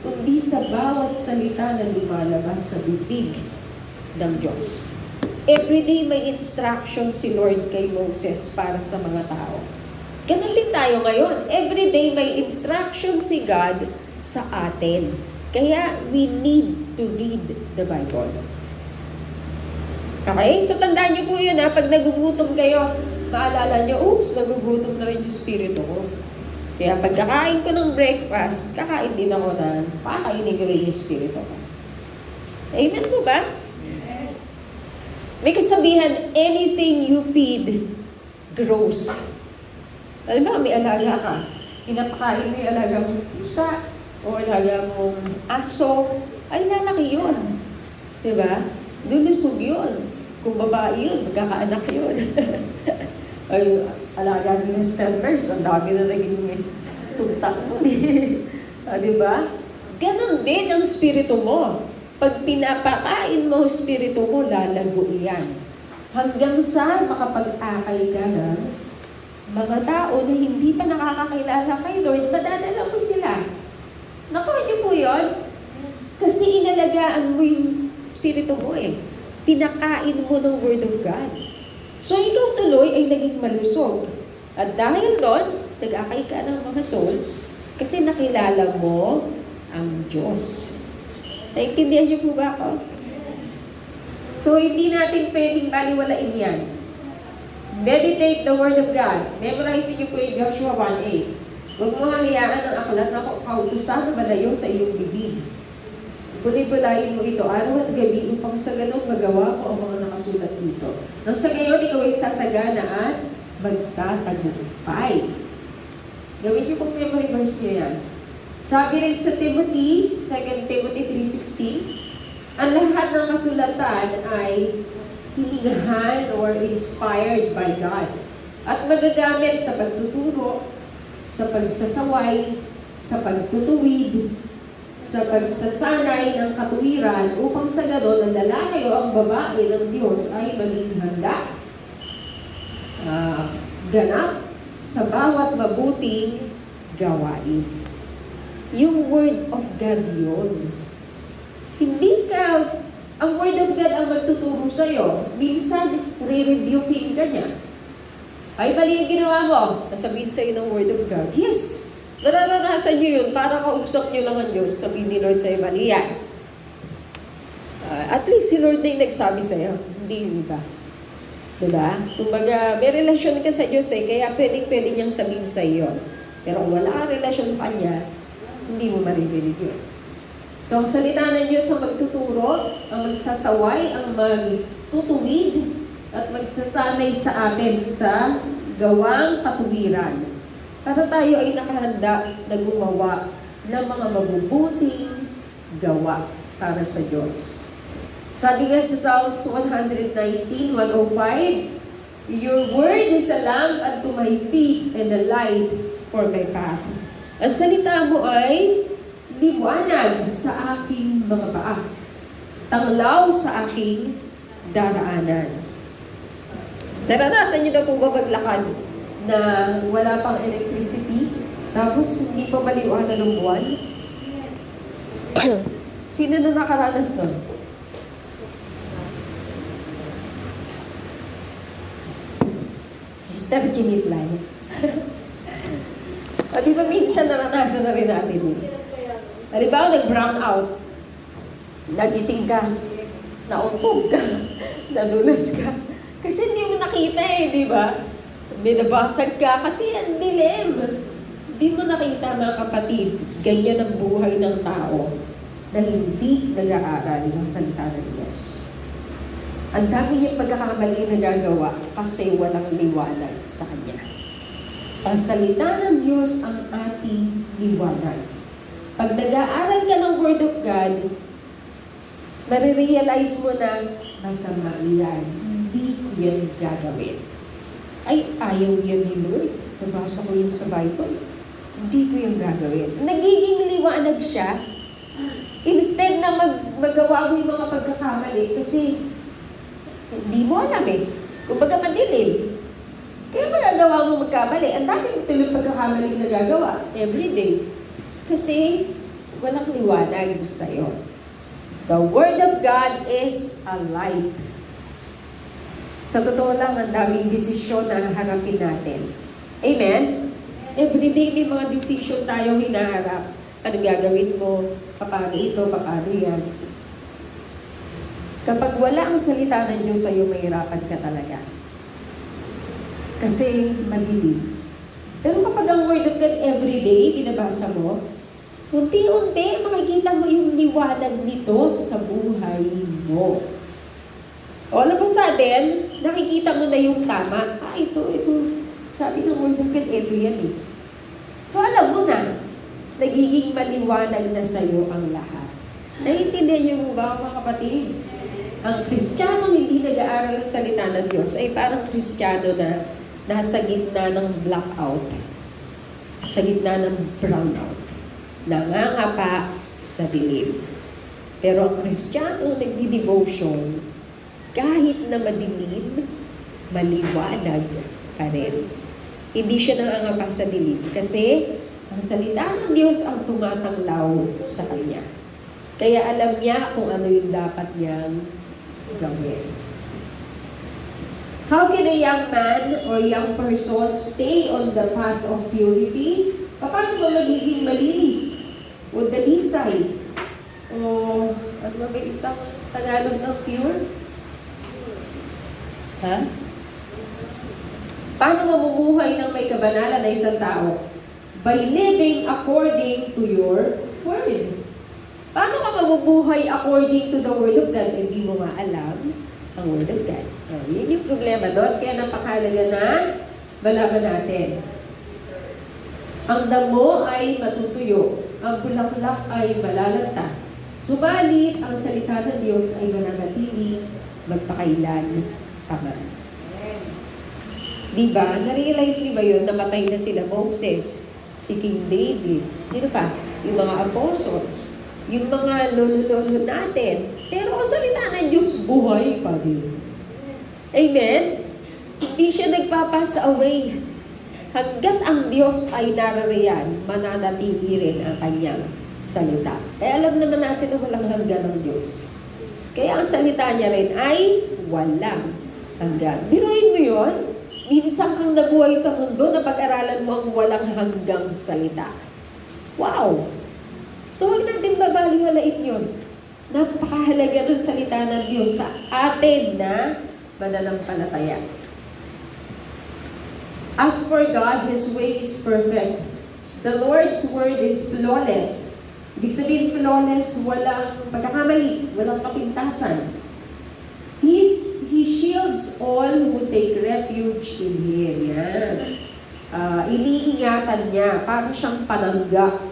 kundi sa bawat salita na lumalabas sa bibig ng Diyos. Everyday may instruction si Lord kay Moses para sa mga tao. Ganun din tayo ngayon. Everyday may instruction si God sa atin. Kaya we need to read the Bible. Okay? So tandaan niyo po yun ha. Pag nagugutom kayo, maalala niyo, oops, nagugutom na rin yung spirito ko. Kaya pagkakain ko ng breakfast, kakain din ako na pakainin ko rin yung spirito ko. Amen po ba? May kasabihan, anything you feed grows. Alam ba, may alaga ka. Pinapakain mo yung alaga mong pusa o alaga mong aso, ay lalaki yun. Diba? Lulusog yun. Kung babae yun, magkakaanak yun. Ay, alaga ng steppers, ang dami na naging tuntak mo. Diba? Ganon din ang spirito mo. Pag pinapakain mo ang spirito mo, lalago yan. Hanggang sa makapag-akay ka na, mga tao na hindi pa nakakakilala kay Lord, madadala mo sila. Nakuha niyo po yun? Kasi inalagaan mo yung spirito mo eh. Pinakain mo ng Word of God. So ikaw tuloy ay naging malusog. At dahil doon, nag-akay ka ng mga souls kasi nakilala mo ang Diyos. Naintindihan niyo po ba ako? So hindi natin pwedeng baliwalain yan. Meditate the Word of God. Memorize niyo po yung Joshua 1:8. Huwag mo haliyaan ang aklat na kautusan na malayo sa iyong bibig. Bulay-bulayin mo ito araw at gabi upang sa ganun magawa ko ang mga nakasulat dito. Nang sa gayon, ikaw ay sasagana at magtatagumpay. Gawin niyo pong memory verse niyo yan. Sabi rin sa Timothy, 2 Timothy 3:16, ang lahat ng kasulatan ay hiningahan or inspired by God at magagamit sa pagtuturo, sa pagsasaway, sa pagtutuwid, sa pagsasanay ng katuwiran upang sa ganon ang lalaki o ang babae ng Diyos ay maging handa, ganap sa bawat mabuting gawain. Yung Word of God yun. Hindi ka, ang Word of God ang magtuturo sa'yo. Minsan, re-rebuking ka niya. Ay, mali yung ginawa mo. Nasabihin sa'yo ng Word of God. Yes, nararanasan niyo yun. Para kausap niyo lang ang Diyos. Sabihin ni Lord sa'yo, mali yan. At least si Lord na yung nagsabi sa'yo. Hindi yung iba. Diba? Kumbaga, may relasyon ka sa Diyos eh, kaya pwede niyang sabihin sa'yo. Pero kung wala kang relasyon sa Kanya, hindi mo maririnig yun. So, ang salita ng Diyos ang magtuturo, ang magsasaway, ang magtutuwid, at magsasanay sa atin sa gawang katuwiran. Para tayo ay nakahanda na gumawa ng mga mabubuting gawa para sa Diyos. Sabi nga sa Psalms 119:105, Your word is a lamp unto my feet and a light for my path. Ang salita mo ay liwanag sa aking mga paa, tanglaw sa aking daraanan. Naranasan niyo na po ba maglakad na wala pang electricity, tapos hindi pa maliwanag ng buwan? Sino na nakaranas nun? Sister Kinitlan. O di ba minsan naranasan na rin natin yun? Halimbawa, nag-brown out. Nagising ka. Nauntog ka. Nadulas ka. Kasi hindi mo nakita eh, di ba? Binabasag ka kasi ang dilim. Hindi mo nakita mga kapatid. Ganyan ang buhay ng tao na hindi nag-aaral ng salita ng Diyos. Ang dami niyang pagkakamali na gagawa kasi walang liwanag sa Kanya. Ang salita ng Diyos ang ating liwanag. Pag nag-aaral ka ng Word of God, marirealize mo na masama yan. Hindi ko yan gagawin. Ay, ayaw yan ni Lord. Nabasa ko yun sa Bible. Hindi ko yung gagawin. Nagiging liwanag siya. Instead na magawa mo yung mga pagkakamali kasi hindi mo alam eh. Kumbaga madilim. Kaya magagawa mo magkamali. Ang daming tuloy pagkakamali na gagawa everyday. Kasi walang liwanag sa'yo. The Word of God is a light. Sa totoo lang, ang daming desisyon na harapin natin. Amen? Everyday may mga desisyon tayo hinaharap. Ano gagawin mo? Paano ito? Paano yan? Kapag wala ang salita ng Diyos sa'yo, mahirapan ka talaga. Kasi madilim. Pero kapag ang Word of God everyday, binabasa mo, unti-unti makikita mo yung liwanag nito sa buhay mo. All of a sudden, nakikita mo na yung tama. Ito. Sabi ng Word of God, ito yan eh. So alam mo na, nagiging maliwanag na sa'yo ang lahat. Naiintindihan niyo mo ba, mga kapatid? Ang Kristiyano hindi nag-aaral ng salita ng Diyos ay parang Kristiyano na nasa gitna ng blackout, sa gitna ng brownout, nangangapa sa dilim. Pero ang Kristiyano nagdi-devotion, kahit na madilim, maliwanag pa rin. Hindi siya nangangapa sa dilim kasi ang salita ng Diyos ang tumatanglaw sa kanya. Kaya alam niya kung ano yung dapat niyang gawin. How can a young man or young person stay on the path of purity? Paano ba magiging malinis? O dalisay? O ano ba isang Tagalog ng pure? Ha? Paano mamumuhay ng may kabanalan na isang tao? By living according to your word. Paano ka mabubuhay according to the Word of God? Hindi mo nga alam ang Word of God. Yun yung problema doon. Kaya napakahalaga na malaman natin. Ang damo ay matutuyo. Ang bulaklak ay malalanta. Subalit, ang salita ng Diyos ay mananatili magpakailan paman. Diba? Na-realize niyo ba yun? Namatay na sila Moses, si King David. Sino pa? Yung mga apostles. Yung mga lolo-lolo natin. Pero ang salita ng Diyos, buhay pa din. Amen? Hindi siya nagpapass away. Hanggat ang Diyos ay narariyan, mananatili rin ang kanyang salita. Eh alam naman natin na walang hanggan ng Diyos. Kaya ang salita niya rin ay walang hanggan. Biruin mo yun? Minsan kang nabuhay sa mundo na pag-aralan mo ang walang hanggang salita. Wow! So, huwag natin babaliwalain yun. Napakahalaga ng salita ng Diyos sa atin na mananampalataya. As for God, His way is perfect. The Lord's word is flawless. Ibig sabihin flawless, walang pagkakamali, walang kapintasan. He shields all who take refuge in Him. Yan. Iniingatan niya, parang siyang panangga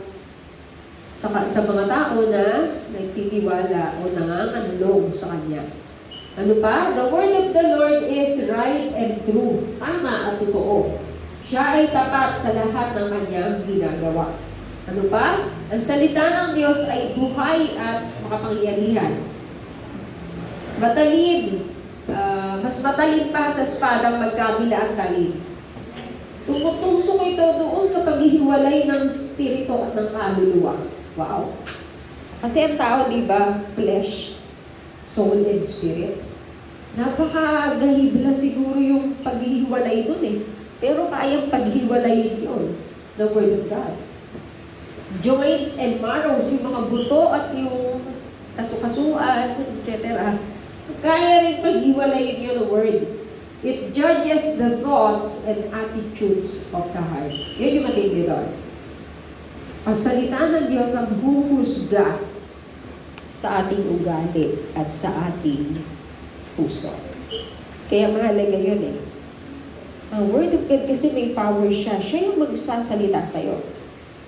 sa mga tao na nagtitiwala o nanganganlog sa Kanya. Ano pa? The word of the Lord is right and true. Tama at totoo. Siya ay tapat sa lahat ng Kanyang ginagawa. Ano pa? Ang salita ng Diyos ay buhay at makapangyarihan. Matalin. Mas matalin pa sa espadang magkabila ang talim. Tumutusok ito doon sa paghihiwalay ng spirito at ng kaluluwa. Wow! Kasi ang tao, di ba, flesh, soul, and spirit. Napakagahibla siguro yung paghihiwalay dun eh. Pero kayang paghiwalayin yun, the Word of God. Joints and marrows, yung mga buto at yung kasukasuan, etc. Kaya rin paghiwalayin yun, the Word. It judges the thoughts and attitudes of the heart. Yun yung matindi doon. Ang salita ng Diyos ang huhusga sa ating ugali at sa ating puso. Kaya mahalaga yun eh. Ang Word of God kasi may power siya. Siya yung magsasalita sa'yo.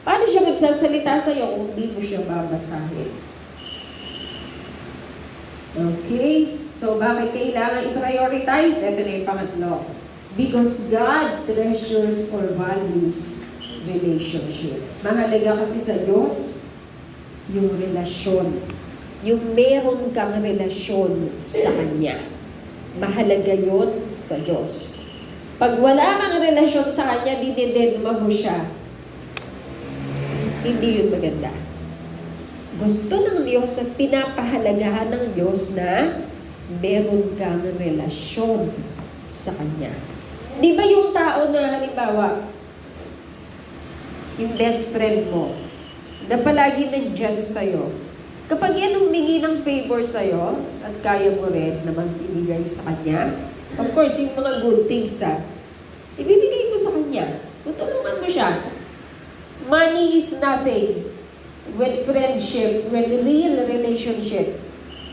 Paano siya magsasalita sa'yo kung hindi mo siya babasahin? Okay? So, bakit kailangan i-prioritize? Ito na yung pangatlo. Because God treasures or values relationship. Mahalaga kasi sa Diyos yung relasyon. Yung meron kang relasyon sa Kanya. Mahalaga yon sa Diyos. Pag wala kang relasyon sa Kanya, dinidedma mo siya. Hindi yun maganda. Gusto ng Diyos at pinapahalagahan ng Diyos na meron kang relasyon sa Kanya. Di ba yung tao na halimbawa, yung best friend mo, na palagi nandyan sa'yo, kapag yan humingi ng favor sa'yo, at kaya mo rin naman ibigay sa Kanya, of course, yung mga good things, ibibigay mo sa Kanya. Tutulungan mo siya. Money is nothing. When friendship, when real relationship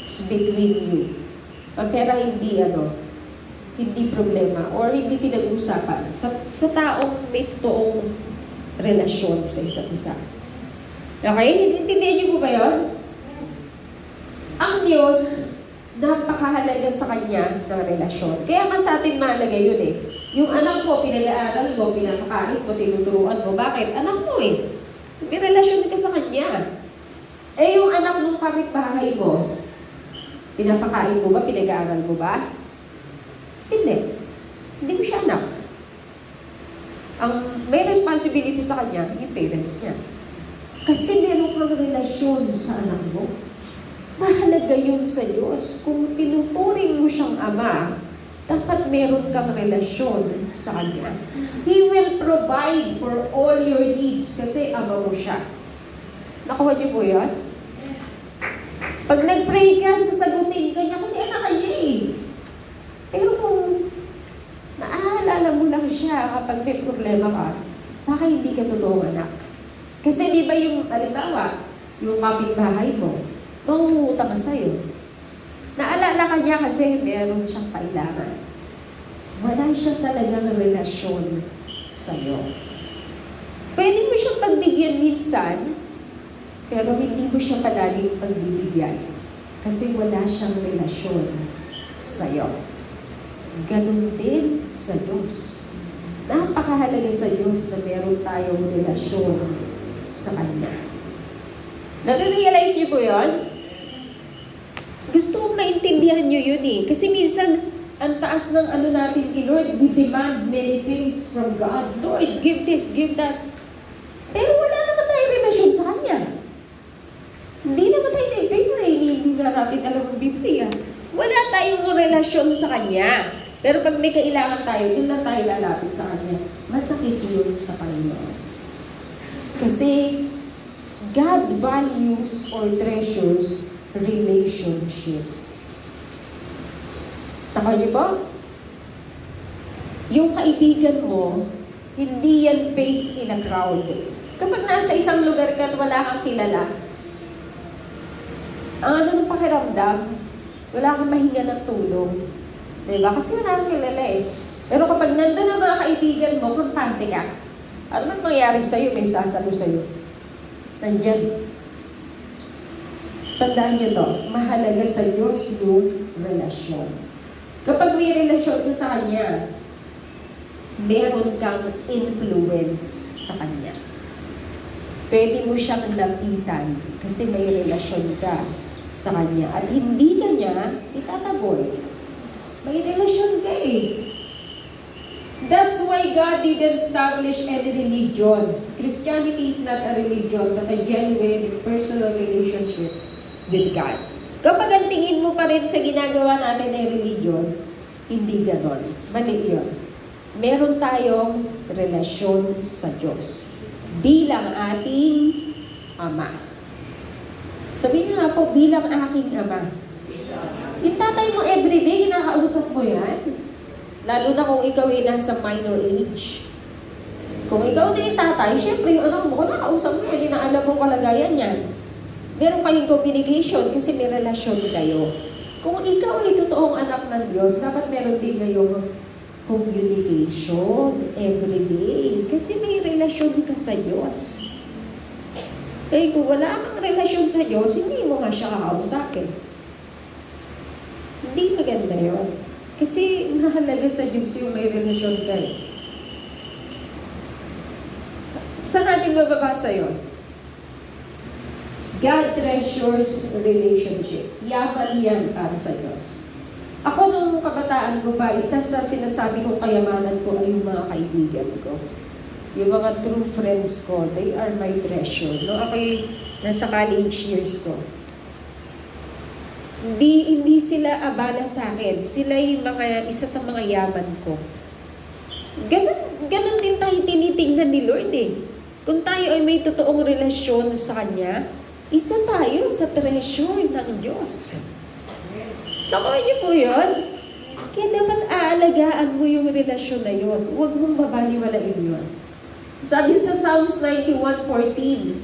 is between you. Ang pera hindi hindi problema or hindi pinag-usapan sa taong may totoong relasyon sa isa't isa. Okay? Intindihan niyo po ba yun? Ang Diyos, napakahalaga sa Kanya ng relasyon. Kaya nga sa atin mahalaga yun eh. Yung anak mo, pinag-aaral mo, pinapakain mo, tinuturuan mo. Bakit? Anak mo eh. May relasyon ka sa Kanya. Eh yung anak mong kapitbahay mo, pinapakain mo ba, pinag-aaral mo ba? Hindi. Hindi mo siya anak. Ang may responsibility sa Kanya, yung parents niya. Kasi meron kang relasyon sa anak mo. Mahalaga yun sa Diyos. Kung tinuturing mo siyang ama, dapat meron kang relasyon sa Kanya. He will provide for all your needs kasi ama mo siya. Nakuha niyo po yan? Pag nag-pray ka, sasagutin ka niya kasi anak ka niya eh. Pero kung naaalala mo lang siya kapag may problema ka, baka hindi ka totoong anak. Kasi di ba yung, halimbawa, yung kapitbahay mo, mangungutang ka sa'yo. Naalala ka niya kasi meron siyang kailangan. Wala siya talagang relasyon sa'yo. Pwede mo siyang pagbigyan minsan, pero hindi mo siya palaging pagbibigyan. Kasi wala siyang relasyon sa'yo. Ganun din sa Diyos. Napakahalaga sa Diyos na meron tayong relasyon sa Kanya. Nare-realize niyo po yun? Gusto kong maintindihan niyo yun eh. Kasi minsan, ang taas ng natin kay Lord, we demand many things from God. Lord, give this, give that. Pero wala naman tayong relasyon sa Kanya. Hindi naman tayo hindi na natin alam ang Biblia. Wala tayong relasyon sa Kanya. Pero pag may kailangan tayo, doon lang tayo lalapit sa Kanya. Masakit yun sa Panginoon. Kasi God values or treasures relationship. Taka niyo ba? Yung kaibigan mo, hindi yan face in a crowd. Kapag nasa isang lugar ka at wala kang kilala, ang ng pakiramdam, wala kang mahinga ng tulong. Diba? Kasi wala kang kilala eh. Pero kapag nandun ang mga kaibigan mo, kampante ka. Ano man mangyari sa'yo, may sasalo sa'yo. Nandyan. Tandaan niyo to, mahalaga sa Diyos yung relasyon. Kapag may relasyon ka sa Kanya, meron kang influence sa Kanya. Pwede mo siyang lapitan kasi may relasyon ka sa Kanya. At hindi ka niya itataboy. May relasyon ka eh. That's why God didn't establish any religion. Christianity is not a religion, but a genuine personal relationship with God. Kapag ang tingin mo pa rin sa ginagawa natin ay religion, hindi ganon. Mali yun. Meron tayong relasyon sa Diyos bilang ating Ama. Sabihin nga po, bilang aking Ama. Yung tatay mo everyday, kinakausap mo yan. Lalo na kung ikaw ay nasa minor age. Kung ikaw din yung tatay, syempre yung anak mo, nakausap mo yan, inaalam mo kalagayan yan. Meron kayong communication kasi may relasyon kayo. Kung ikaw ay totoong anak ng Diyos, dapat meron din kayong communication every day. Kasi may relasyon ka sa Diyos. Eh, kung wala kang relasyon sa Diyos, hindi mo nga siya kakausapin. Hindi maganda yun. Kasi mahalaga sa Diyos yung may relasyon kayo. Saan natin mababasa yun? God treasures relationship. Yaman yan para sa Diyos. Ako nung kabataan ko pa, isa sa sinasabi kong kayamanan ko ay yung mga kaibigan ko. Yung mga true friends ko, they are my treasure. No, ako'y nasa college years ko. Hindi sila abala sa akin. Sila yung isa sa mga yaman ko. Ganon din tayo tinitingnan ni Lord eh. Kung tayo ay may totoong relasyon sa Kanya, isa tayo sa treasure ng Diyos. Nakuha niyo po yun? Kaya dapat aalagaan mo yung relasyon na yun. Huwag mong babaliwalain yun. Sabi sa Psalms 91:14,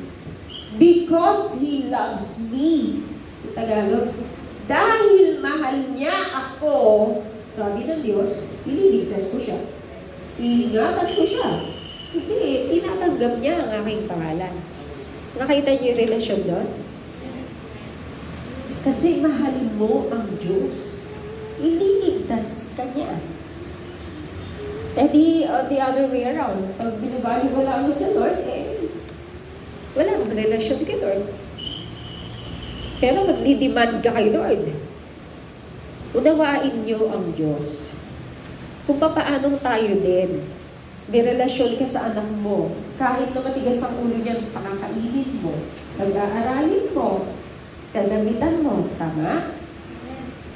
because He loves me, Tagalog, dahil mahal niya ako, sabi ng Diyos, ililigtas ko siya. Iingatan ko siya. Kasi tinatanggap niya ang aking pangalan. Nakita niyo yung relasyon doon? Kasi mahalin mo ang Diyos. Ililigtas ka niya. Eh di, the other way around. Pag binabaliwala mo sa Lord, wala mong relasyon kay Lord. Pero magdidemand ka kay Lord. Unawain niyo ang Diyos. Kung papaanong tayo din, may relasyon ka sa anak mo, kahit na matigas ang ulo niyan, pakakainin mo, pag-aaralin mo, gagamitan mo, tama?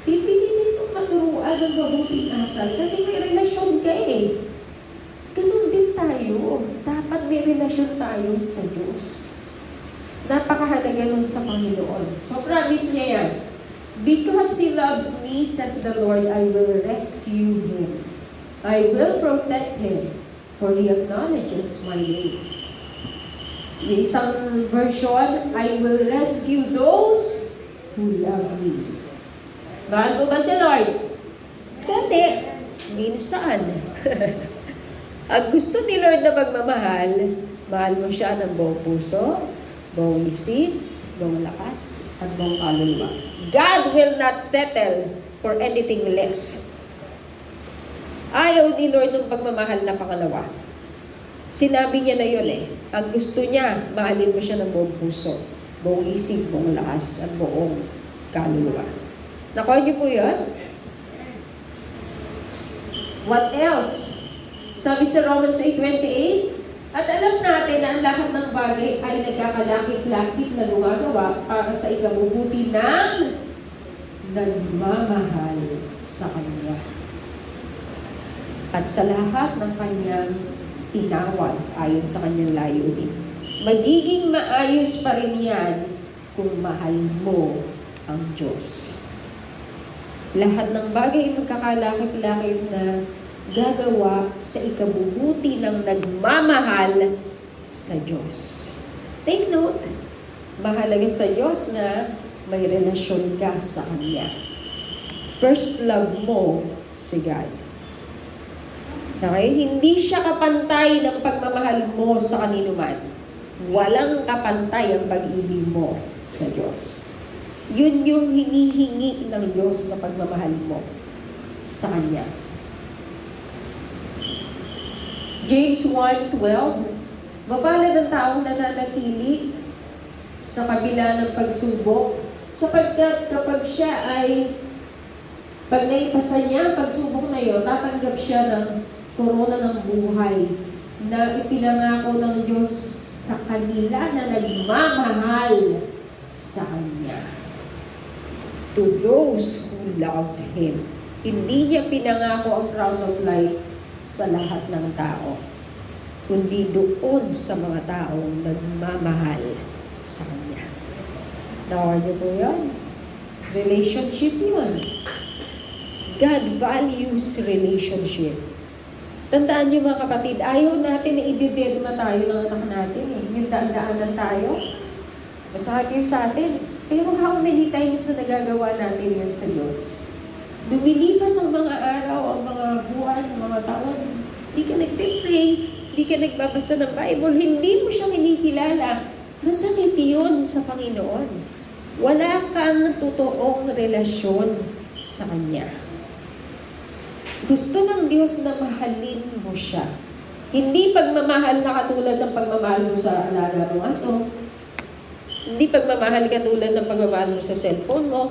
Pipiliin mo maturuan ng mabuting asal kasi may relasyon ka eh. Ganun din tayo. Dapat may relasyon tayo sa Diyos. Napakahalaga nun sa Panginoon. So promise niya yan. Because He loves me, says the Lord, I will rescue Him. I will protect Him, for He acknowledges my name. May isang version, I will rescue those who love me. Mahal mo ba si Lord? Dati, minsan. Ang gusto ni Lord na pagmamahal, mahal mo siya ng buong puso, buong isip, buong lakas, at buong kaluluwa. God will not settle for anything less. Ayaw ni Lord ng pagmamahal na pangalawa. Sinabi niya na yun eh. Ang gusto niya, mahalin mo siya ng buong puso, buong isip, buong lakas, at buong kaluluwa. Nakuha niyo po yun? What else? Sabi sa Romans 8:28, at alam natin na ang lahat ng bagay ay nagkakalakit-lakit na gumagawa para sa ikabubuti ng nagmamahal sa Kanya. At sa lahat ng Kanyang tinawag ayon sa Kanyang layunin. Magiging maayos pa rin yan kung mahal mo ang Diyos. Lahat ng bagay ay magkakalakit-lakit na gagawa sa ikabubuti ng nagmamahal sa Diyos. Take note, mahalaga sa Diyos na may relasyon ka sa Kanya. First love mo si God. Okay? Hindi siya kapantay ng pagmamahal mo sa kanino man. Walang kapantay ang pag-ibig mo sa Diyos. Yun yung hinihingi ng Diyos na pagmamahal mo sa Kanya. James 1:12, mapalad ang taong nananatili sa kabila ng pagsubok, sapagkat kapag siya ay, pag naipasa niya ang pagsubok na yun, tatanggap siya ng korona ng buhay na ipinangako ng Diyos sa kanila na nagmamahal sa Kanya. To those who love Him. Hindi niya pinangako ang crown of life sa lahat ng tao, kundi doon sa mga taong nagmamahal sa Kanya. Nawa niyo po yun? Relationship yun. God values relationship. Tandaan niyo mga kapatid, ayaw natin na ididedma tayo ng anak natin eh. Yung daan-daanan tayo. Masakit yun sa atin. Pero how many times na nagagawa natin yun sa Diyos? Lumilipas ang mga araw, ang mga buwan, ang mga taon. Hindi ka nagpe-pray, hindi ka nagbabasa ng Bible, hindi mo siya kinikilala. Masakit yun sa Panginoon. Wala kang totoong relasyon sa Kanya. Gusto ng Diyos na mahalin mo siya. Hindi pagmamahal na katulad ng pagmamahal mo sa alaga mo aso. Hindi pagmamahal katulad ng pagmamahal mo sa cellphone mo.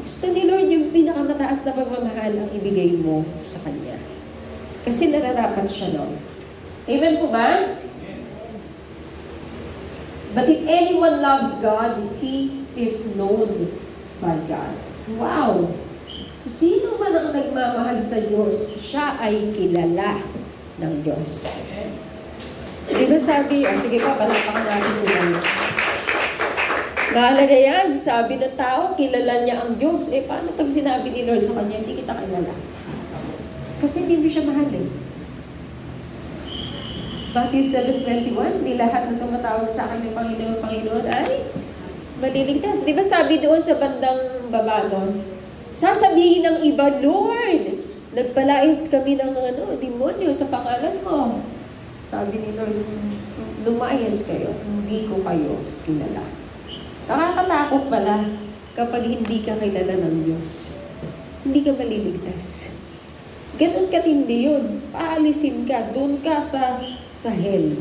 Gusto ni Lord yung pinakamataas na pagmamahal ang ibigay mo sa Kanya. Kasi nararapat siya, no? Amen po ba? But if anyone loves God, he is known by God. Wow! Sino man ang nagmamahal sa Diyos, siya ay kilala ng Diyos. Di ba sabi, sige pa, palapakan natin sila. Mahalaga yan, sabi ng tao, kilala niya ang Diyos. Paano pag sinabi ni Lord sa kanya, hindi kita kilala? Kasi hindi mo siya mahal eh. Matthew 7:21, di lahat na tumatawag sa akin ng Panginoon ay maliligtas. Di ba sabi doon sa bandang baba doon, sasabihin ng iba, Lord, nagpalais kami ng demonyo sa pangalan mo. Sabi ni Lord, lumayas kayo, hindi ko kayo kilala. Nakakatakot pala kapag hindi ka kilala ng Diyos. Hindi ka maliligtas. Ganun katindi yun. Paalisin ka, doon ka sa hell.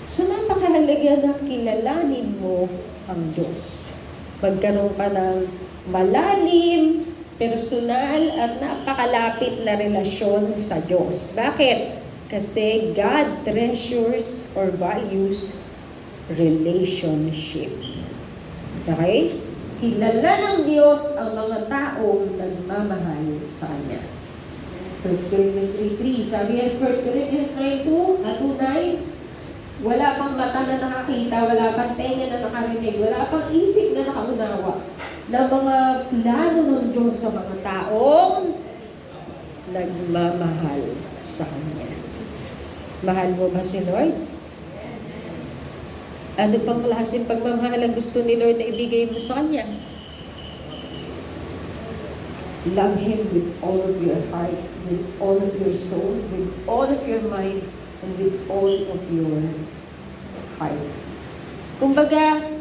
So napakahalaga na kilalanin mo ang Diyos. Magkaroon ka ng malalim, personal, at napakalapit na relasyon sa Diyos. Bakit? Kasi God treasures or values relationship. Okay? Kilala ng Diyos ang mga taong nagmamahal sa Kanya. 1 Corinthians 3:3. Sabi yan, 1 Corinthians 9:2, 2:9, wala pang mata na nakakita, wala pang tenga na nakarinig, wala pang isip na nakaunawa ng mga plano ng Diyos sa mga taong nagmamahal sa Kanya. Mahal mo ba si Lord? Ano pang klaseng pagmamahal ang gusto ni Lord na ibigay mo sa Kanya? Love Him with all of your heart, with all of your soul, with all of your mind, and with all of your heart. Kumbaga,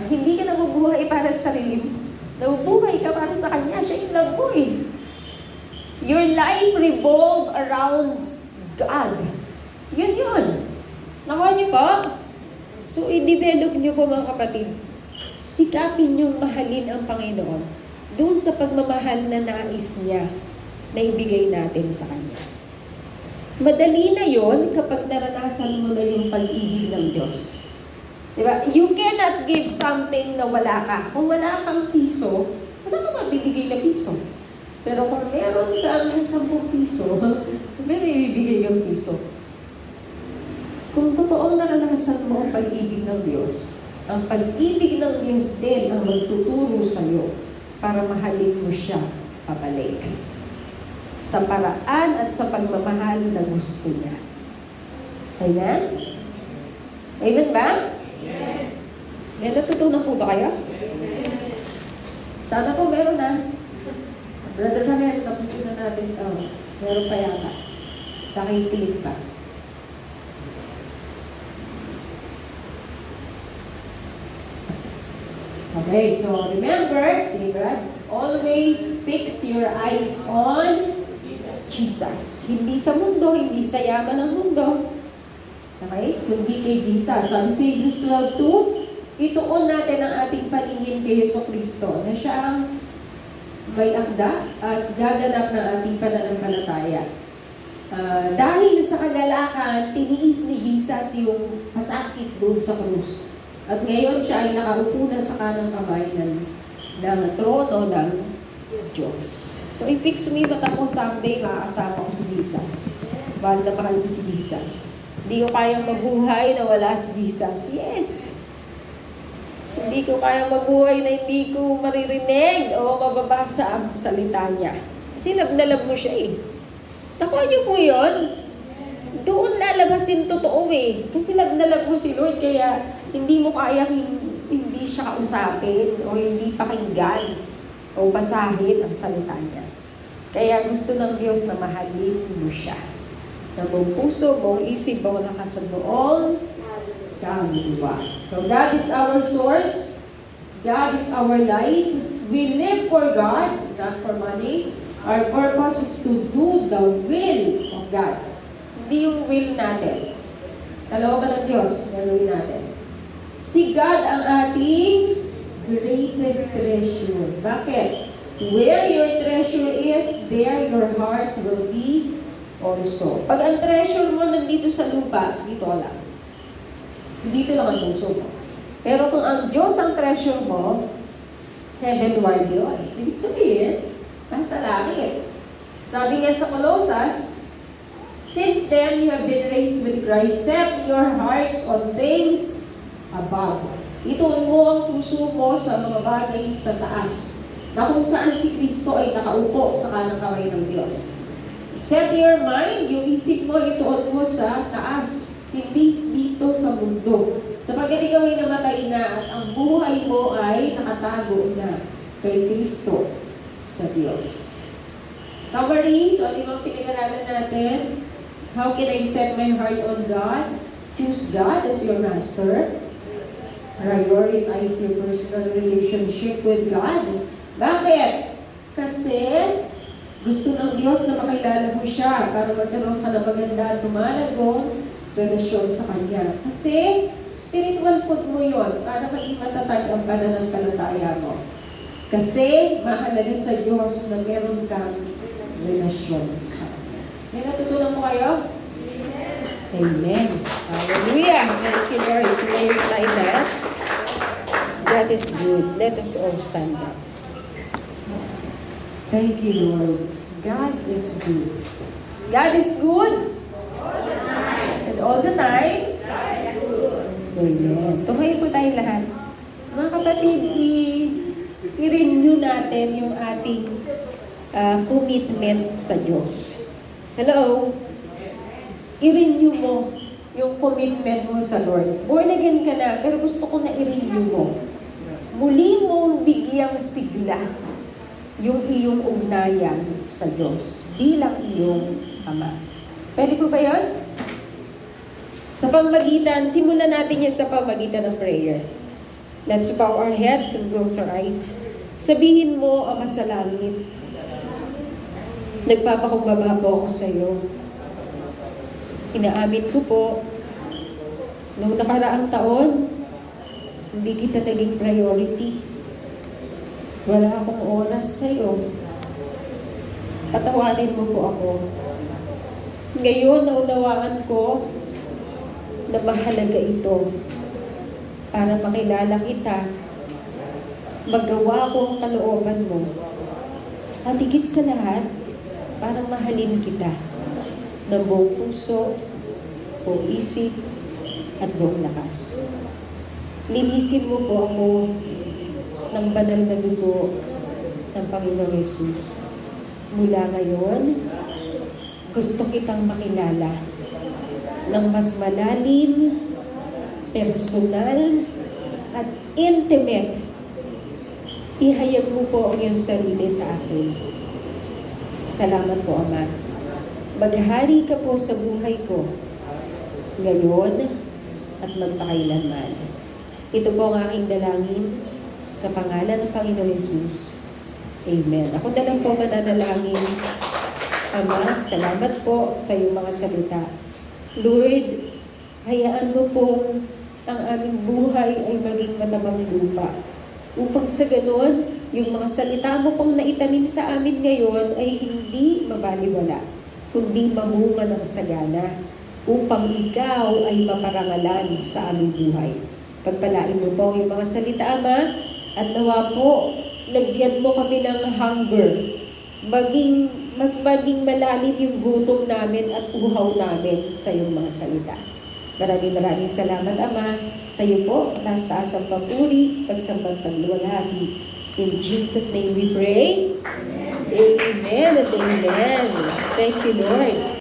hindi ka nabubuhay para sa sarili mo. Nabubuhay ka para sa Kanya. Siya yung love mo eh. Your life revolves around God. Yun. Nakuha niyo po? So, i-develop niyo po mga kapatid. Sikapin niyong mahalin ang Panginoon doon sa pagmamahal na nais niya na ibigay natin sa Kanya. Madali na yon kapag naranasan mo na yung pag-ibig ng Diyos. Diba? You cannot give something na wala ka. Kung wala kang piso, wala kang mabibigay na piso. Pero kung meron kang 10 piso, may ibibigay yung piso. Kung totoong naranasan mo ang pag-ibig ng Diyos, ang pag-ibig ng Diyos din ang magtuturo sa iyo para mahalin mo siya pabalik sa paraan at sa pagmamahal na gusto niya. Amen? Amen ba? Amen. May natutunan po ba kayo? Sana po meron na. Brother Karen, tapusin na natin. Meron pa yata. Nakikilig pa. Okay, so remember, sige Brad, always fix your eyes on Jesus. Hindi sa mundo, hindi sa yaman ng mundo. Okay? Kundi kay Jesus. Sabi sa Hebrews 12:2, ituon natin ang ating paningin kay Jesucristo na siya ang may akda at gaganap ng ating pananampalataya. Dahil sa kagalakan, tiniis ni Jesus yung pasakit doon sa krus. At ngayon siya ay nakaupo na sa kanang kamay ng trono ng Diyos. So i-fix mo yung mata mo, someday makakasama ko si Jesus. Mahal na mahal ko si Jesus. Hindi ko kayang mabuhay na wala si Jesus. Yes! Hindi ko kayang mabuhay na hindi ko maririnig o mababasa ang salita niya. Kasi naglalab mo siya eh. Nakuha niyo po yun? Doon lalabasin totoo eh. Kasi naglalab mo si Lord kaya hindi mo kaya hindi siya kausapin o hindi pakinggan o basahin ang salita niya. Kaya gusto ng Diyos na mahalin mo siya. Na buong puso, buong isip, buong lakas at buong kaluluwa. So God is our source. God is our life. We live for God, not for money. Our purpose is to do the will of God. Hindi yung will natin. Kalooban ng Diyos, gagawin natin. Si God ang ating greatest treasure. Bakit? Where your treasure is, there your heart will be also. Pag ang treasure mo nandito sa lupa, dito lang. Dito lang ang puso mo. Pero kung ang Diyos ang treasure mo, heavenward yun. Ibig sabihin, nasa langit. Sabi nga sa Colossus, since then you have been raised with Christ, set your hearts on things above. Ituon mo ang puso mo sa mga bagay sa taas, na kung saan si Kristo ay nakaupo sa kanang kamay ng Diyos. Set your mind, yung isip mo, ituon mo sa taas, hindi dito sa mundo. Kapag ikaw ay namatay na at ang buhay mo ay nakatago na kay Kristo sa Diyos. Summary, so ano yung pinag-aralan natin? How can I set my heart on God? Choose God as your master. Prioritize your personal relationship with God. Bakit? Kasi gusto ng Diyos na makilala mo siya para magkaroon ka ng maganda at tumalagong relasyon sa Kanya. Kasi spiritual food mo yon para maging matatag ang pananampalataya mo. Kasi mahalaga sa Diyos na meron kang relasyon sa Kanya. May natutunan mo kayo? Amen. Hallelujah. Thank you, Lord. Clarify that. That is good. Let us all stand up. Thank you, Lord. God is good. God is good. And all the time. Amen. Tumayo po tayo lahat. Mga kapatid, i-renew natin yung ating commitment sa Diyos. Hello? I-renew mo yung commitment mo sa Lord. Born again ka na, pero gusto ko na i-renew mo. Muli mong bigyang sigla yung iyong ugnayan sa Diyos bilang iyong Ama. Pwede po ba yun? Sa pamagitan, simulan natin yan sa pamagitan ng prayer. Let's bow our heads and close our eyes. Sabihin mo, Ama sa langit, nagpapakumbaba po ako sa iyo. Inaamin ko po, noong nakaraang taon, hindi kita naging priority. Wala akong oras sa iyo. Patawarin mo po ako. Ngayon, naunawaan ko na mahalaga ito para makilala kita, magawa ko ang kalooban mo, at higit sa lahat, para mahalin kita ng buong puso, buong isip, at buong lakas. Linisin mo po ako ng banal na dugo ng Panginoong Yesus. Mula ngayon, gusto kitang makilala ng mas malalim, personal, at intimate. Ihayag mo po ang iyong sarili sa akin. Salamat po, Ama. Maghari ka po sa buhay ko, ngayon at magpakailanman. Ito po ang aking dalangin sa pangalan ng Panginoon Yesus. Amen. Ako na lang po mananalangin. Ama, salamat po sa iyong mga salita. Lord, hayaan mo po ang aming buhay ay maging matamang lupa. Upang sa ganon, yung mga salita mo pong naitanim sa amin ngayon ay hindi mabaliwala, kundi mamunga ng sagana, upang ikaw ay maparangalan sa aming buhay. Pagpalain mo po yung mga salita, Ama, at nawa po, lagyan mo kami ng hunger, mas maging malalim yung gutom namin at uhaw namin sa iyong mga salita. Maraming salamat, Ama. Sa iyo po, taas-taas ang papuri, pagsambang pagluwalhati. In Jesus' name we pray. Amen and amen. Thank you, Lord.